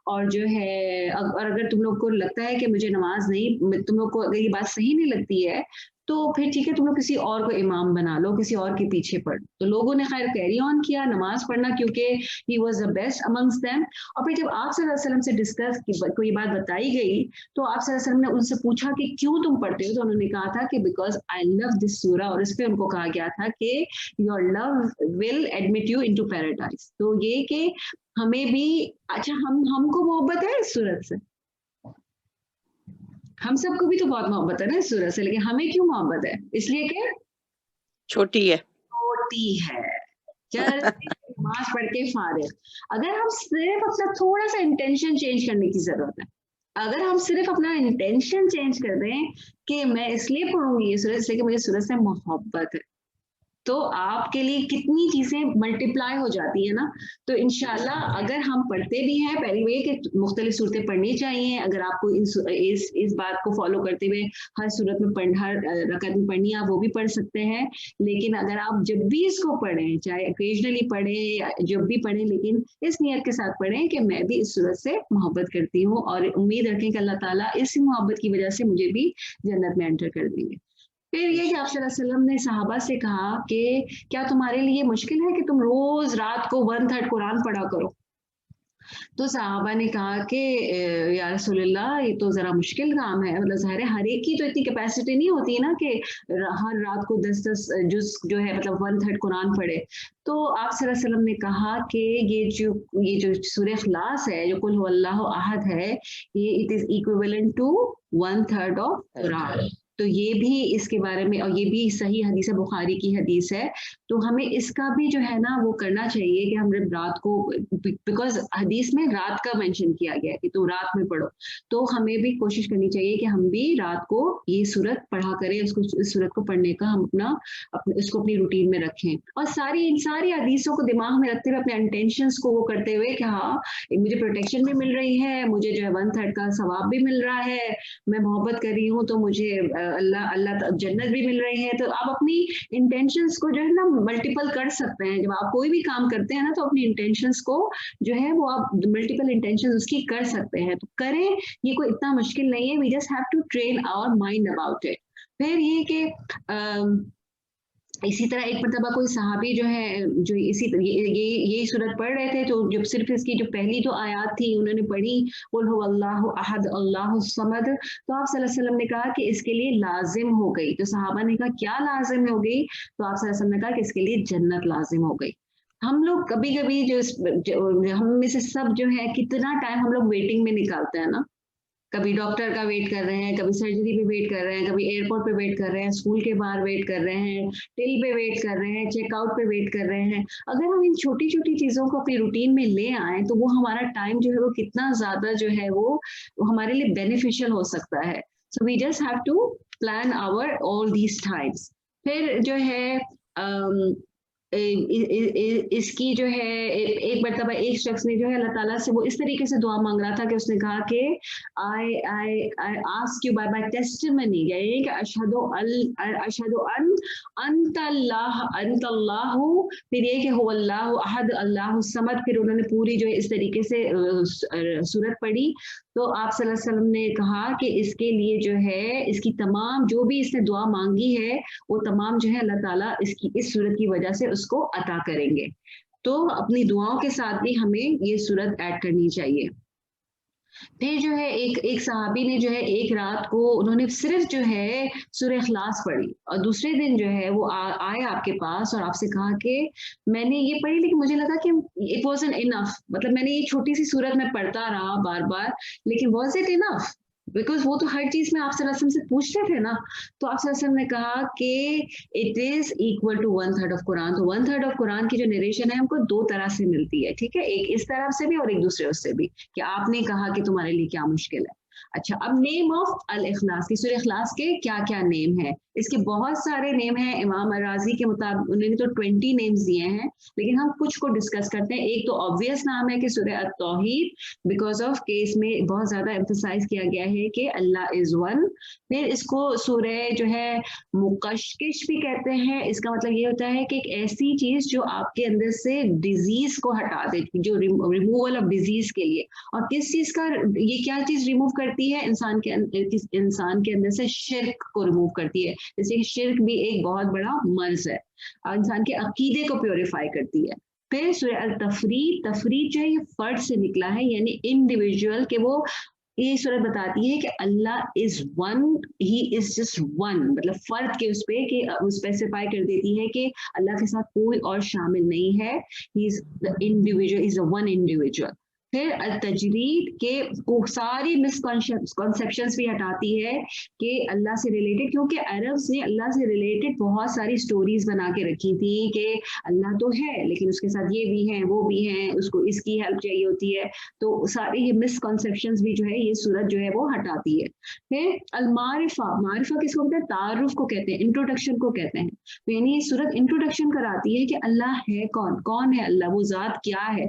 और जो है और अगर तुम लोग को लगता है कि मुझे नमाज नहीं, तुम लोग को अगर ये बात सही नहीं लगती है तो फिर ठीक है, तुम लोग किसी और को इमाम बना लो, किसी और के पीछे पढ़। तो लोगों ने खैर कैरी ऑन किया नमाज पढ़ना, क्योंकि he was the best amongst them. और फिर जब आप सल्लल्लाहु अलैहि वसल्लम से डिस्कस की कोई बात बताई गई, तो आप सल्लल्लाहु अलैहि वसल्लम ने उनसे पूछा कि क्यों तुम पढ़ते हो, तो उन्होंने कहा था कि बिकॉज आई लव दिस सूरा, और इस पे उनको कहा गया था कि your love will admit you into paradise. तो ये कि हमें भी, अच्छा हमको मोहब्बत है इस सूरत से, हम सबको भी तो बहुत मोहब्बत है ना इस सूरत से, लेकिन हमें क्यों मोहब्बत है, इसलिए कि छोटी है, छोटी है, नमाज पढ़ के फारिग। अगर हम सिर्फ अपना थोड़ा सा इंटेंशन चेंज करने की जरूरत है, अगर हम सिर्फ अपना इंटेंशन चेंज कर दें कि मैं इसलिए पढ़ूंगी ये सूरत इसलिए कि मुझे सूरत से मोहब्बत है, तो आपके लिए कितनी चीजें मल्टीप्लाई हो जाती है ना। तो इंशाल्लाह अगर हम पढ़ते भी हैं, पहली वे कि मुख्तलिफ सूरतें पढ़नी चाहिए, अगर आपको इस बात को फॉलो करते हुए हर सूरत में हर रकत में पढ़नी है, आप वो भी पढ़ सकते हैं। लेकिन अगर आप जब भी इसको पढ़ें, चाहे ओकेजनली पढ़ें या जब भी पढ़ें, लेकिन इस नियत के साथ पढ़ें कि मैं भी इस सूरत से मोहब्बत करती हूँ, और उम्मीद रखें कि अल्लाह ताला इसी मोहब्बत की वजह से मुझे भी जन्नत में एंटर कर देंगे। फिर ये कि आप सल्लल्लाहु अलैहि वसल्लम ने सहाबा से कहा कि क्या तुम्हारे लिए मुश्किल है कि तुम रोज रात को 1/3 कुरान पढ़ा करो। तो सहाबा ने कहा कि या रसूलल्लाह ये तो जरा मुश्किल काम है, मतलब ज़ाहिर है हर एक की तो इतनी कैपेसिटी नहीं होती ना कि हर रात को 10-10 जुज जो है मतलब 1/3 कुरान पढ़े। तो आप सल्लल्लाहु अलैहि वसल्लम ने कहा कि ये जो सूरह इखलास है, जो कुल हुवल्लाहु अहद है, ये it is equivalent to 1/3 of Quran. तो ये भी इसके बारे में, और ये भी सही हदीस है, बुखारी की हदीस है। तो हमें इसका भी जो है ना वो करना चाहिए कि हम जब रात को, बिकॉज हदीस में रात का मेंशन किया गया है कि तुम रात में पढ़ो, तो हमें भी कोशिश करनी चाहिए कि हम भी रात को ये सूरत पढ़ा करें, इसको इस सूरत को पढ़ने का हम इसको अपनी रूटीन में रखें, और सारी हदीसों को दिमाग में रखते हुए अपने इंटेंशंस को वो करते हुए कि हाँ मुझे प्रोटेक्शन भी मिल रही है, मुझे जो है 1/3 का सवाब भी मिल रहा है, मैं मोहब्बत कर रही हूँ तो मुझे अल्लाह जन्नत भी मिल रही है। तो आप अपनी इंटेंशंस को जो है ना मल्टीपल कर सकते हैं। जब आप कोई भी काम करते हैं ना, तो अपनी इंटेंशंस को जो है वो आप मल्टीपल इंटेंशंस उसकी कर सकते हैं, तो करें, ये कोई इतना मुश्किल नहीं है। We just have to train our mind about it. फिर ये कि इसी तरह एक मरतबा कोई सहाबी जो है जो यही सूरत पढ़ रहे थे, तो जब सिर्फ इसकी जो पहली जो आयत थी उन्होंने पढ़ी, कुल हुवल्लाहु अहद अल्लाहु समद, तो आप सल्लल्लाहु अलैहि वसल्लम ने कहा कि इसके लिए लाजिम हो गई। तो सहाबा ने कहा क्या लाजिम हो गई, तो आप सल्लल्लाहु अलैहि वसल्लम ने कहा कि इसके लिए जन्नत लाजिम हो गई। हम लोग कभी कभी हम में से सब जो है कितना टाइम हम लोग वेटिंग में निकालते हैं ना, कभी डॉक्टर का वेट कर रहे हैं, कभी सर्जरी पे वेट कर रहे हैं, कभी एयरपोर्ट पे वेट कर रहे हैं, स्कूल के बाहर वेट कर रहे हैं, टिल पे वेट कर रहे हैं, चेकआउट पे वेट कर रहे हैं। अगर हम इन छोटी छोटी चीजों को अपनी रूटीन में ले आए तो वो हमारा टाइम जो है वो कितना ज्यादा जो है वो हमारे लिए बेनिफिशियल हो सकता है। So we just have to plan our all these times. फिर जो है اس کی جو ہے ایک مرتبہ ایک شخص نے جو ہے اللہ تعالیٰ سے وہ اس طریقے سے دعا مانگ رہا تھا کہ اس نے کہا کہ I ask you by my testimony, یعنی کہ اشہد ان انت اللہ، پھر یہ کہ هو اللہ احد اللہ الصمد، پھر انہوں نے پوری جو ہے اس طریقے سے سورت پڑھی. تو آپ صلی اللہ علیہ وسلم نے کہا کہ اس کے لیے جو ہے اس کی تمام جو بھی اس نے دعا مانگی ہے وہ تمام جو ہے اللہ تعالیٰ اس صورت کی وجہ سے اس کو عطا کریں گے. تو اپنی دعاؤں کے ساتھ بھی ہمیں یہ صورت ایڈ کرنی چاہیے. پھر جو ہے ایک صحابی نے جو ہے ایک رات کو انہوں نے صرف جو ہے سورہ اخلاص پڑھی اور دوسرے دن جو ہے وہ آئے آپ کے پاس اور آپ سے کہا کہ میں نے یہ پڑھی لیکن مجھے لگا کہ اٹ واز این انف، مطلب میں نے یہ چھوٹی سی صورت میں پڑھتا رہا بار بار، لیکن واز اٹ انف؟ بیکاز وہ تو ہر چیز میں آپ صلی اللہ علیہ وسلم سے پوچھتے تھے نا. تو آپ صلی اللہ علیہ وسلم نے کہا کہ it is equal to 1/3 of Quran. تو 1/3 آف قرآن کی جو نریشن ہے ہم کو دو طرح سے ملتی ہے، ٹھیک ہے، ایک اس طرف سے بھی اور ایک دوسرے اس سے بھی، کہ آپ نے کہا کہ تمہارے لیے کیا مشکل ہے. اچھا، اب نیم آف الاخلاص کی، سورہ اخلاص کے کیا کیا نیم ہے؟ اس کے بہت سارے نیم ہیں. امام الرازی کے مطابق انہوں نے تو 20 نیمز دیے ہیں، لیکن ہم کچھ کو ڈسکس کرتے ہیں. ایک تو آبویس نام ہے کہ سورہ التوحید، بیکاز آف کہ اس میں بہت زیادہ ایمفسائز کیا گیا ہے کہ اللہ از ون. پھر اس کو سورہ جو ہے مقشقش بھی کہتے ہیں. اس کا مطلب یہ ہوتا ہے کہ ایک ایسی چیز جو آپ کے اندر سے ڈیزیز کو ہٹا دے، جو ریموول آف ڈیزیز کے لیے. اور کس چیز کا یہ کیا چیز ریموو کرتی ہے؟ انسان کے اندر سے شرک کو ریموو کرتی ہے. جیسے شرک بھی ایک بہت بڑا مرض ہے، انسان کے عقیدے کو پیوریفائی کرتی ہے. پھر سورہ التفرید، تفرید جو ہے یہ فرد سے نکلا ہے، یعنی انڈیویجول، کہ وہ یہ صورت بتاتی ہے کہ Allah is one, he is just one, مطلب فرد کے اس پہ کہ اسپیسیفائی کر دیتی ہے کہ اللہ کے ساتھ کوئی اور شامل نہیں ہے. He is the individual, is the one individual. پھر التجرید کے ساری مسکنسیپشنز بھی ہٹاتی ہے کہ اللہ سے ریلیٹڈ، کیونکہ عربز نے اللہ سے ریلیٹڈ بہت ساری سٹوریز بنا کے رکھی تھی کہ اللہ تو ہے لیکن اس کے ساتھ یہ بھی ہیں وہ بھی ہیں، اس کو اس کی ہیلپ چاہیے ہوتی ہے. تو ساری یہ مسکنسیپشنز بھی جو ہے یہ صورت جو ہے وہ ہٹاتی ہے. پھر المعرفہ، معرفہ کس کو کہتے ہیں؟ تعارف کو کہتے ہیں، انٹروڈکشن کو کہتے ہیں. یعنی یہ صورت انٹروڈکشن کراتی ہے کہ اللہ ہے کون، کون ہے اللہ، وہ ذات کیا ہے.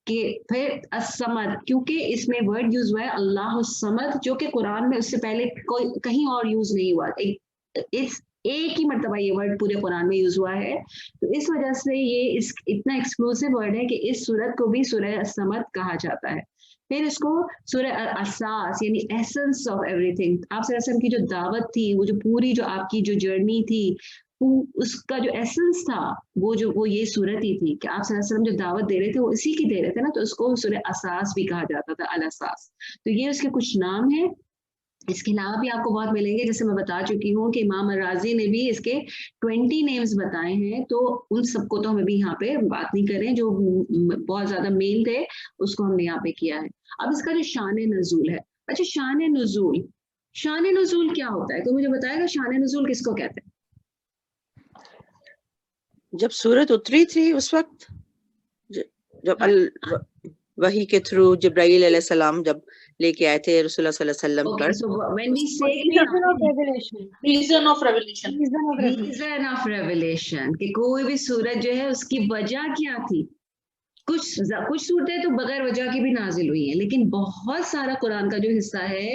کہ پھر الصمد، کیونکہ اس میں ورڈ یوز ہوا ہے اللہ الصمد، جو کہ قرآن میں اس سے پہلے کوئی کہیں اور یوز نہیں ہوا. ایک ہی مرتبہ یہ ورڈ پورے قرآن میں یوز ہوا ہے. تو اس وجہ سے یہ اتنا ایکسکلوسیو ورڈ ہے کہ اس سورت کو بھی سورہ الصمد کہا جاتا ہے. پھر اس کو سورہ اساس، یعنی ایسنس آف ایوری تھنگ. آپ صلی اللہ علیہ وسلم کی جو دعوت تھی، وہ جو پوری جو آپ کی جو جرنی تھی، اس کا جو ایسنس تھا وہ یہ صورت ہی تھی کہ آپ صلی اللہ علیہ وسلم جو دعوت دے رہے تھے وہ اسی کی دے رہے تھے نا. تو اس کو سورہ اساس بھی کہا جاتا تھا، الاساس. تو یہ اس کے کچھ نام ہیں. اس کے علاوہ بھی آپ کو بہت ملیں گے، جیسے میں بتا چکی ہوں کہ امام الرازی نے بھی اس کے 20 نیمز بتائے ہیں. تو ان سب کو تو ہم ابھی یہاں پہ بات نہیں کریں، جو بہت زیادہ مین تھے اس کو ہم نے یہاں پہ کیا ہے. اب اس کا جو شان نزول ہے، اچھا شان نزول کیا ہوتا ہے؟ تو مجھے بتائے گا شان نزول کس کو کہتے ہیں؟ جب سورت اتری تھی اس وقت، جب وحی کے تھرو جبرائیل علیہ السلام جب لے کے آئے تھے رسول اللہ صلی اللہ علیہ وسلم پر. So when we say reason of revelation کہ کوئی بھی سورت جو ہے اس کی وجہ کیا تھی. کچھ صورتیں تو بغیر وجہ کی بھی نازل ہوئی ہیں، لیکن بہت سارا قرآن کا جو حصہ ہے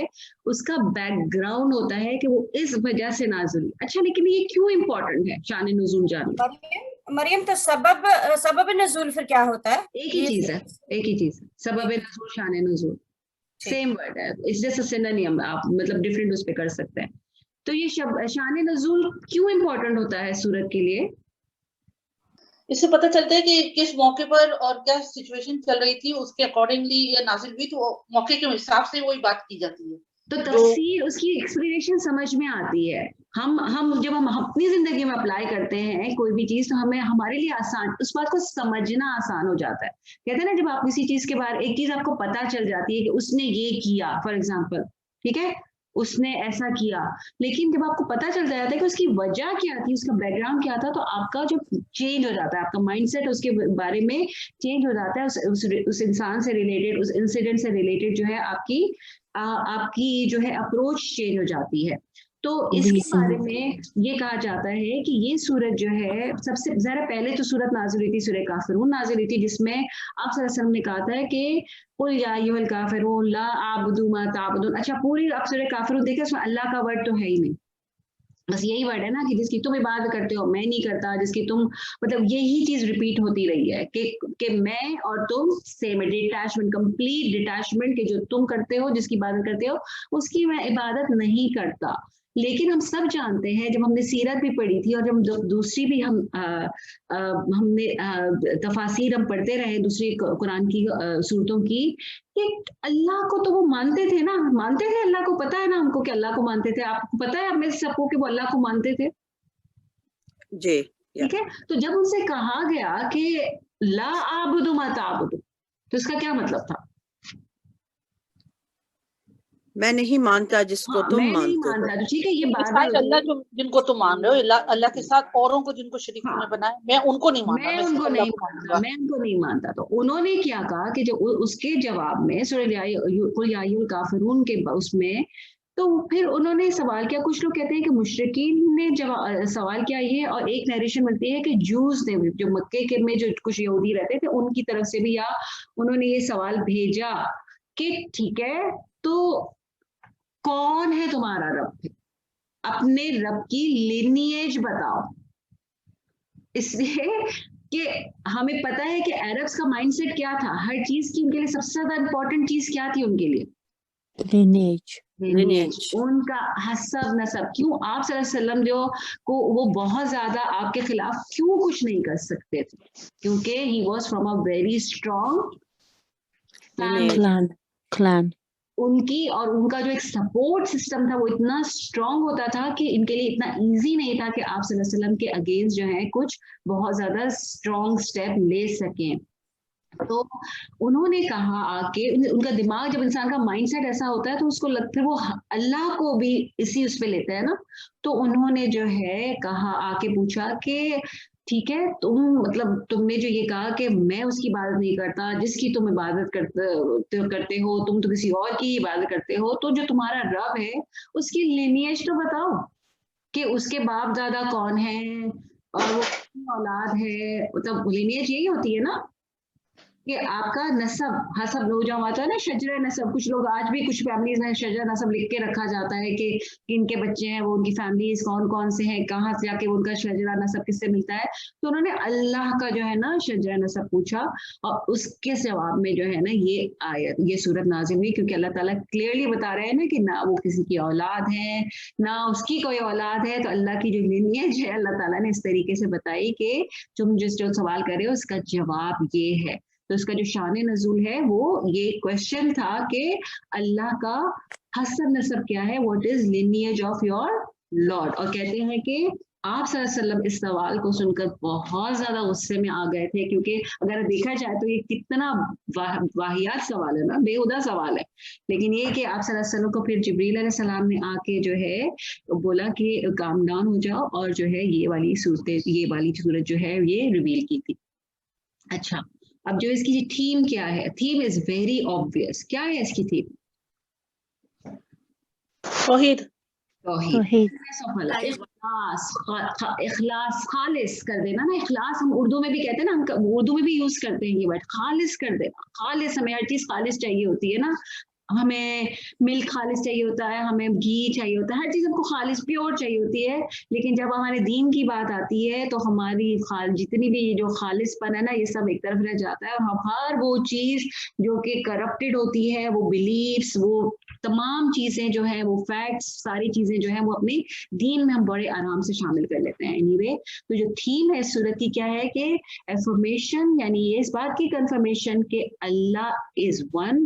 اس کا بیک گراؤنڈ ہوتا ہے کہ وہ اس وجہ سے نازل ہوئی. اچھا، لیکن یہ کیوں امپورٹنٹ ہے شان نزول جاننا؟ مریم، تو سبب نزول پھر کیا ہوتا ہے؟ ایک ہی چیز ہے سبب نزول، شان نزول سیم ورڈ ہے. اٹس جسٹ اے سینونیم، آپ مطلب ڈفرینٹ اس پہ کر سکتے ہیں. تو یہ شان نزول کیوں امپورٹنٹ ہوتا ہے سورت کے لیے؟ اس سے پتہ چلتا ہے کہ کس موقع پر اور کیا سچویشن چل رہی تھی، اس کے اکارڈنگلی یہ نازل ہوئی، تو موقع کے حساب سے وہی بات کی جاتی ہے. تو تفسیر اس کی ایکسپلینیشن سمجھ میں آتی ہے. جب ہم اپنی زندگی میں اپلائی کرتے ہیں کوئی بھی چیز، تو ہمارے لیے آسان، اس بات کو سمجھنا آسان ہو جاتا ہے. کہتے ہیں نا، جب آپ کسی چیز کے بارے ایک چیز آپ کو پتہ چل جاتی ہے کہ اس نے یہ کیا، فار ایگزامپل، ٹھیک ہے، اس نے ایسا کیا، لیکن جب آپ کو پتہ چل جاتا ہے کہ اس کی وجہ کیا تھی، اس کا بیک گراؤنڈ کیا تھا، تو آپ کا جو چینج ہو جاتا ہے، آپ کا مائنڈ سیٹ اس کے بارے میں چینج ہو جاتا ہے. اس انسان سے ریلیٹڈ، اس انسیڈنٹ سے ریلیٹڈ جو ہے آپ کی آپ کی جو ہے اپروچ چینج ہو جاتی ہے. تو اس کے بارے میں یہ کہا جاتا ہے کہ یہ سورت جو ہے سب سے ذرا پہلے تو سورت نازل ہوئی تھی سورہ کافرون نازل ہوئی تھی, جس میں آپ صلی اللہ علیہ وسلم نے کہا تھا کہ قل یا ایھا الکافرون لا اعبد ما تعبدون. اچھا پوری آپ سورہ کافرون دیکھیں, اس میں اللہ کا ورڈ تو ہے ہی نہیں, بس یہی ورڈ ہے نا کہ جس کی تم عبادت کرتے ہو میں نہیں کرتا, جس کی تم مطلب یہی چیز ریپیٹ ہوتی رہی ہے کہ میں اور تم سیم ہے. ڈیٹیچمنٹ, کمپلیٹ ڈیٹیچمنٹ, کہ جو تم کرتے ہو جس کی عبادت کرتے ہو اس کی میں عبادت نہیں کرتا. لیکن ہم سب جانتے ہیں, جب ہم نے سیرت بھی پڑھی تھی اور جب دوسری بھی ہم نے تفاسیر ہم پڑھتے رہے دوسری قرآن کی صورتوں کی, کہ اللہ کو تو وہ مانتے تھے نا, مانتے تھے اللہ کو, پتا ہے نا ہم کو کہ اللہ کو مانتے تھے. آپ کو پتا ہے ہمیں سب کو کہ وہ اللہ کو مانتے تھے جی. ٹھیک ہے. تو جب ان سے کہا گیا کہ لا اعبد ما تعبد, تو اس کا کیا مطلب تھا؟ میں نہیں مانتا جس کو تم میں نہیں مانتے ہو. مانتا. تو ٹھیک ہے, یہ بار اللہ جن کو تم مان رہے ہو اللہ کے ساتھ اوروں کو جن کو شریک تم نے بنایا, میں ان کو نہیں مانتا, میں ان کو نہیں مانتا, میں ان کو نہیں مانتا. تو انہوں نے کیا کہا کہ جو اس کے جواب میں سورہ قل یا ایھا الکافرون کے اس میں, تو پھر انہوں نے سوال کیا. کچھ لوگ کہتے ہیں کہ مشرکین نے سوال کیا یہ, اور ایک نیریشن ملتی ہے کہ جوز نے, جو مکے کے میں جو کچھ یہودی رہتے تھے ان کی طرف سے بھی, یا انہوں نے یہ سوال بھیجا کہ ٹھیک ہے تو کون ہے تمہارا رب, اپنے رب کی لینیج بتاؤ. اس لیے کہ ہمیں پتا ہے کہ عربس کا مائنڈ سیٹ کیا تھا, ہر چیز کی ان کے لیے سب سے زیادہ امپورٹنٹ چیز کیا تھی ان کے لیے, لینیج, ان کا حسب نسب. کیوں آپ صلی اللہ علیہ وسلم جو کو وہ بہت زیادہ آپ کے خلاف کیوں کچھ نہیں کر سکتے تھے, کیونکہ he was from a very strong clan. ان کی اور ان کا جو ایک سپورٹ سسٹم تھا وہ اتنا اسٹرانگ ہوتا تھا کہ ان کے لیے اتنا ایزی نہیں تھا کہ آپ صلی اللہ علیہ وسلم کے اگینسٹ جو ہے کچھ بہت زیادہ اسٹرانگ اسٹیپ لے سکیں. تو انہوں نے کہا آ کے, ان کا دماغ جب انسان کا مائنڈ سیٹ ایسا ہوتا ہے تو اس کو لگتا ہے وہ اللہ کو بھی اسی اس پہ لیتا ہے نا. تو انہوں نے جو ہے کہا آ کے پوچھا کہ ٹھیک ہے تم نے جو یہ کہا کہ میں اس کی عبادت نہیں کرتا, جس کی تم عبادت کرتے ہو تم تو کسی اور کی عبادت کرتے ہو, تو جو تمہارا رب ہے اس کی لینیج تو بتاؤ کہ اس کے باپ دادا کون ہیں اور وہ کتنی اولاد ہے. مطلب لینیج یہی ہوتی ہے نا کہ آپ کا نسب حسب ہو جو آتا ہے نا, شجرہ نسب. کچھ لوگ آج بھی کچھ فیملیز میں شجرہ نسب لکھ کے رکھا جاتا ہے کہ ان کے بچے ہیں, وہ ان کی فیملیز کون کون سے ہیں, کہاں سے جا کے ان کا شجرہ نسب کس سے ملتا ہے. تو انہوں نے اللہ کا جو ہے نا شجرہ نسب پوچھا, اور اس کے جواب میں جو ہے نا یہ آیت, یہ سورت نازل ہوئی, کیونکہ اللہ تعالیٰ کلیئرلی بتا رہے ہیں نا کہ نہ وہ کسی کی اولاد ہے نہ اس کی کوئی اولاد ہے. تو اللہ کی جو لینیج ہے اللہ تعالیٰ نے اس طریقے سے بتائی کہ تم جو سوال کر رہے ہو اس کا جواب یہ ہے. تو اس کا جو شان نزول ہے وہ یہ کوشچن تھا کہ اللہ کا حسب نسب کیا ہے, what is lineage of your lord. اور کہتے ہیں کہ آپ صلی اللہ علیہ وسلم اس سوال کو سن کر بہت زیادہ غصے میں آ گئے تھے, کیونکہ اگر دیکھا جائے تو یہ کتنا واہیات سوال ہے نا, بےہودہ سوال ہے. لیکن یہ کہ آپ صلی اللہ علیہ وسلم کو پھر جبریل علیہ السلام نے آ کے جو ہے بولا کہ کام ڈاؤن ہو جاؤ, اور جو ہے یہ والی صورت جو ہے یہ ریویل کی تھی. اچھا, اب جو اس کی تھیم کیا ہے, تھیم از ویری آبویس. کیا ہے اس کی تھیم؟ توحید. اخلاص, خالص کر دینا نا. اخلاص ہم اردو میں بھی کہتے ہیں نا, ہم اردو میں بھی یوز کرتے ہیں یہ ورڈ, خالص کر دینا. خالص, ہمیں ہر چیز خالص چاہیے ہوتی ہے نا, ہمیں ملک خالص چاہیے ہوتا ہے, ہمیں گھی چاہیے ہوتا ہے, ہر چیز ہم کو خالص پیور چاہیے ہوتی ہے. لیکن جب ہمارے دین کی بات آتی ہے تو ہماری جتنی بھی جو خالص پن ہے نا یہ سب ایک طرف رہ جاتا ہے, اور ہم ہر وہ چیز جو کہ کرپٹڈ ہوتی ہے, وہ بلیفس, وہ تمام چیزیں جو ہیں, وہ فیکٹس, ساری چیزیں جو ہیں وہ اپنے دین میں ہم بڑے آرام سے شامل کر لیتے ہیں. اینی تو جو تھیم ہے اس صورت کی کیا ہے کہ افرمیشن, یعنی یہ اس بات کی کنفرمیشن کہ اللہ از ون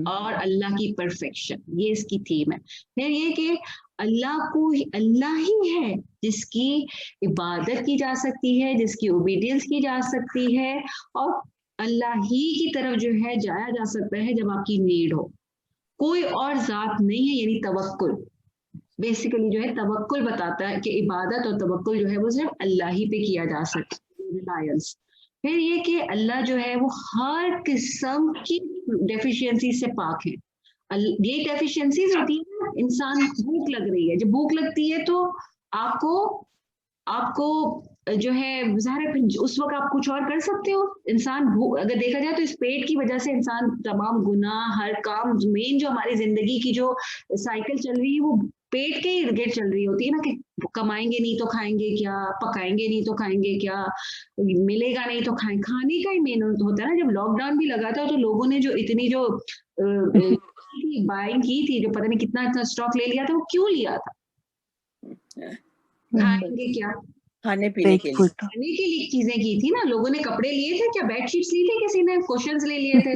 اور اللہ کی پرفیکشن, یہ اس کی تھیم ہے. پھر یہ کہ اللہ ہی ہے جس کی عبادت کی جا سکتی ہے, جس کی اوبیڈینس کی جا سکتی ہے, اور اللہ ہی کی طرف جو ہے جایا جا سکتا ہے جب آپ کی نیڈ ہو. کوئی اور ذات نہیں ہے. یعنی توکل, بیسیکلی جو ہے توکل بتاتا ہے کہ عبادت اور توکل جو ہے وہ صرف اللہ ہی پہ کیا جا سکتا ہے, ریلائنس. پھر یہ کہ اللہ جو ہے وہ ہر قسم کی ڈیفیشینسی سے پاک ہے. ये डेफिशिएंसीज होती है ना, इंसान भूख लग रही है, जब भूख लगती है तो आपको जो है ज़ाहिर है फिर उस वक्त आप कुछ और कर सकते हो। इंसान अगर देखा जाए तो इस पेट की वजह से इंसान तमाम गुनाह, हर काम, मेन जो हमारी जिंदगी की जो साइकिल चल रही है वो पेट के इर्द गिर्द चल रही होती है ना, कि कमाएंगे नहीं तो खाएंगे क्या, पकाएंगे नहीं तो खाएंगे क्या, मिलेगा नहीं तो खाने का ही मेन होता है ना। जब लॉकडाउन भी लगा था तो लोगों ने जो इतनी जो बाइंग की थी, जो पता नहीं कितना इतना स्टॉक ले लिया था, वो क्यों लिया था? खाएंगे क्या, खाने पीने के लिए, खाने के लिए चीजें की थी ना। लोगों ने कपड़े लिए थे क्या, बेडशीट्स ली थी किसी ने, कुशन्स ले लिए थे?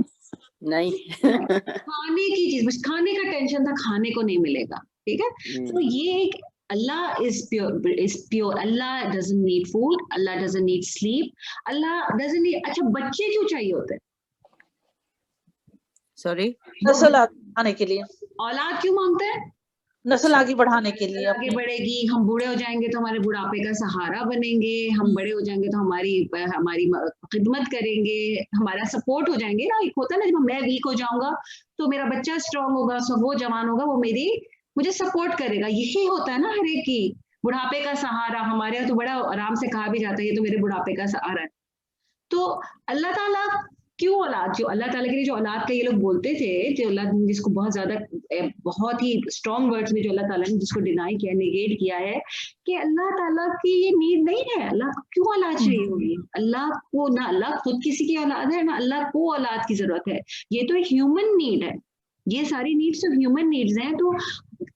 नहीं। खाने की चीज, बस खाने का टेंशन था, खाने को नहीं मिलेगा, ठीक है। तो ये एक Allah is pure. Allah doesn't need food. Allah doesn't need sleep. Allah doesn't need. अच्छा, बच्चे क्यों चाहिए होते हैं? सॉरी, नस्ल आने के लिए, औलाद क्यों मांगते हैं? नस्ल आगे बढ़ाने के लिए। आगे बढ़ेगी, हम बूढ़े हो जाएंगे तो हमारे बुढ़ापे का सहारा बनेंगे, हम बड़े हो जाएंगे तो हमारी खिदमत करेंगे, हमारा सपोर्ट हो जाएंगे ना। एक होता है ना, जब मैं वीक हो जाऊंगा तो मेरा बच्चा स्ट्रांग होगा, सो वो जवान होगा, वो मुझे सपोर्ट करेगा। यही होता है ना हर एक की, बुढ़ापे का सहारा। हमारे यहाँ तो बड़ा आराम से कहा भी जाता है ये तो मेरे बुढ़ापे का सहारा है। तो अल्लाह ताला क्यों औलाद, जो अल्लाह ताला के लिए जो औलाद का ये लोग बोलते थे, जो अल्लाह जिसको बहुत ज्यादा बहुत ही स्ट्रॉन्ग वर्ड्स में जो अल्लाह ताला ने जिसको डिनाई किया, नेगेट किया है कि अल्लाह ताला की ये नीड नहीं है। अल्लाह को क्यों औलाद चाहिए होगी? अल्लाह को ना, अल्लाह खुद किसी की औलाद है ना अल्लाह को औलाद की जरूरत है। ये तो एक ह्यूमन नीड है, ये सारी नीड्स तो ह्यूमन नीड्स हैं। तो